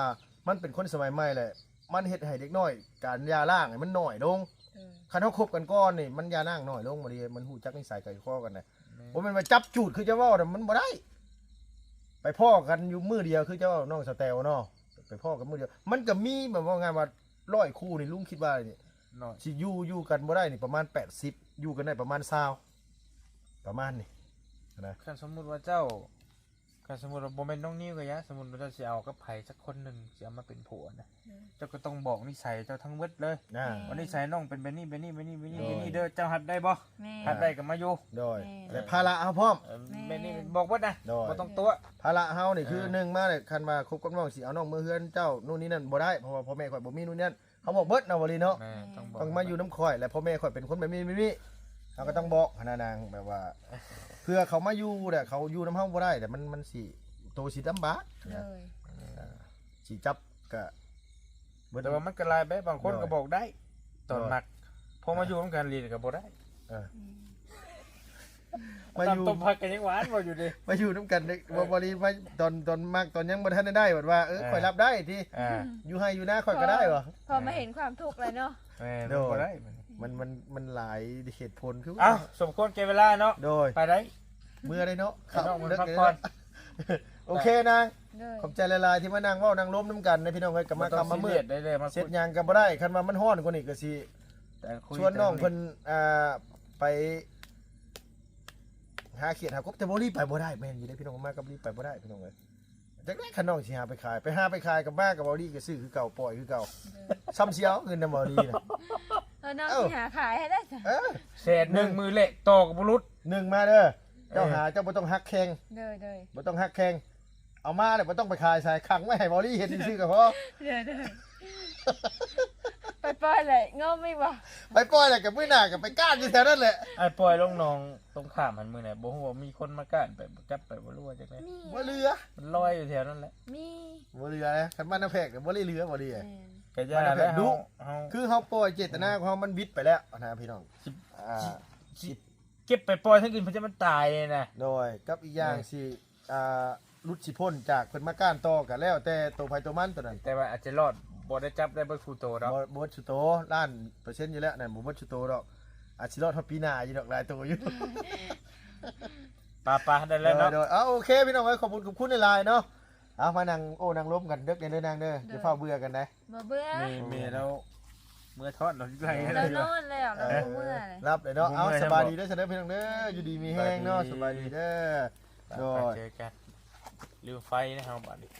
มันเป็นคนสมัยใหม่แหละมันเฮ็ดให้เด็กน้อยการยาล้างให้มันน้อยลง เออ คันเฮาคบกันก่อนนี่มันยาล้างน้อยลงบ่ดีมันฮู้จักนิสัยใจคอกันน่ะบ่แม่นว่าจับจูดคือจะเว้าน่ะมันบ่ได้ ไปพ้อกันอยู่มื้อเดียวคือเจ้าน้องสแตลเนาะไปพ้อกันมื้อเดียว มันก็มีแบบว่าไงว่า100คู่นี่ลุงคิดว่านี่ หน่อย สิอยู่กันบ่ได้นี่ประมาณ80อยู่กันได้ประมาณ20ประมาณนี่นะ คันสมมุติว่าเจ้าคันสมมุติว่าบ่แม่นน้องนิ้วก็ยะสมมุติว่าเจ้าสิเอากับไผสักคนหนึงสิเอามาเป็นผัวนะเจ้าก็ต้องบอกนิสัยเจ้าทั้งเบิดเลย นะ ว่านิสัยน้องเป็นแบบนี้แบบนี้แบบนี้แบบนี้ โอ้ย แบบนี้เด้อเจ้าหัดได้บ่ แม่ หัดได้ก็มาอยู่ โดย แม่ แต่ภาระเฮาพร้อม แบบนี้บอกเบิดนะ โดย บ่ต้องตัว ภาระเฮานี่คือหนึ่งมาเลยคันมาคบกับน้องสิเอาน้องมือเฮือนเจ้านู่นนี่นั่นบ่ได้เพราะว่าพ่อแม่ข่อยบ่มีนู่นนี่นั่นเขาบอกเบิดนะวลีเนาะ แม่ต้องบอก ต้องมาอยู่น้ำข่อยและพ่อแม่ข่อยเป็นคนแบบนี้นี่เขาก็ต้องบอกพนานางแบบว่า เพื่อเขามาอยู่แต่เขาอยู่น้ำเฮาบ่ได้แต่มันสิโตสิลำบาก เล นะ ย สิจับก็เบิด แต่ว่ามันก็หลายแบบบางคน โดย ก็บอกได้ ตอน โดย มักพอมาอยู่นํกันลีก็บ่ได้ เออ อืม มาอยู่ ต้มผักกันยังหวานบ่อยู่ดิ มาอยู่น้ำกันได้บ่ลีมาตอนมากตอนยังบ่ทันได้แบบว่าข่อยรับได้ที่ อ่า อยู่ให้อยู่หน้าข่อยก็ได้วะ พอมาเห็นความทุกข์เลยเนาะ แม่ โดย บ่ได้ มันหลายเหตุผลคือ เอ้าสมควรแก่เวลาเนาะ โดย ไปได้ เมื่อได้เนาะ ไปนอกมัน เลิก พัก เลย ผ่อน เนาะโอเคนะ เลย ขอบใจหลายๆที่มานั่งเว้านั่งล้มน้ำกันในพี่น้องเอ้ยกลับมา ต้อง คำมามืด ซีเรียสได้เลยมา เสร็จหยังก็บ่ได้คันว่ามันฮ้อนกว่านี้ก็สิ แต่คุย ชวนน้องเพิ่นไปหาเขียดหากบแต่บ่รีบไปบ่ได้แม่นอยู่ได้พี่น้องมากับรีบไปบ่ได้พี่น้องเอ้ยจักได้คันน้องสิหาไปขายกับมากับบ่รีก็ซื้อคือเก่าปล่อยคือเก่าซ้ำเสียวเงินนำบ่รีน่ะ น้อง เอ้า สิหาขายให้ได้จ้ะ เออ เศษหนึ่งมือเละโตกับบุรุษ หนึ่งมาเด้อเจ้าหาเจ้าบ่ต้องฮักแข่ง เลยเลย บ่ต้องฮักแข่งเอามาแล้วบ่ต้องไปขายใส่ขังไว้ให้บ่รีเฮ็ดซื่อๆก็พอ เลยเลยไป ปล่อยเลยงอไม่บ่ ไปปล่อยแหละกับมื้อหน้ากับไปก้านอยู่แถวนั้นแหละ ไอ้ปล่อยลงหนองตรงข้ามหันมือไหนบ่ฮู้ว่ามีคนมาก้านไปจับไปบ่รู้ว่าจังได๋ มี บ่เรือ มันลอยอยู่แถวนั้นแหละ มี บ่เรือนะคันบ้านน้ำแพกก็บ่ได้เรือบ่ดี แม่น ก็ย่าแล้ว ดุ เฮา คือเฮาปล่อยเจตนาของเฮามันบิดไปแล้วนะพี่น้องอ่า เก็บไปปล่อยทั้งกินเพราะจะมันตายเลยนะ โดยกับอีกอย่างสิรุดสิพ้นจากเพิ่นมาก้านต่อกันแล้วแต่ตัวไผตัวมันตัวนั้น แต่ว่าอาจจะรอดบ่ได้จับได้เบิดคูโตดอก บ่ชุโตล้านเปอร์เซ็นต์อยู่แล้วนั่นบ่ชุโตดอกอาจสิรอดเท่าปีหน้าอยู่ดอกหลายตัวอยู่ ปลาได้แล้วเนาะ โดยโอเคพี่น้องเอ้ยขอบคุณหลายๆเนาะเอามานั่งนั่งล้มกันเด้อเด้อนางเด้ออย่าเฝ้าเบื่อกันนะ บ่เบื่อ มีแล้วเมื่อทอดเราอยู่ไร เรานอนแล้วเราบ่เมื่อเลย รับเลยเนาะเอาสบายดีเด้อเสนอพี่น้องเด้ออยู่ดีมีแห้งเนาะสบายดีเด้อโดย เจอกันลืมไฟนะครับบัดนี้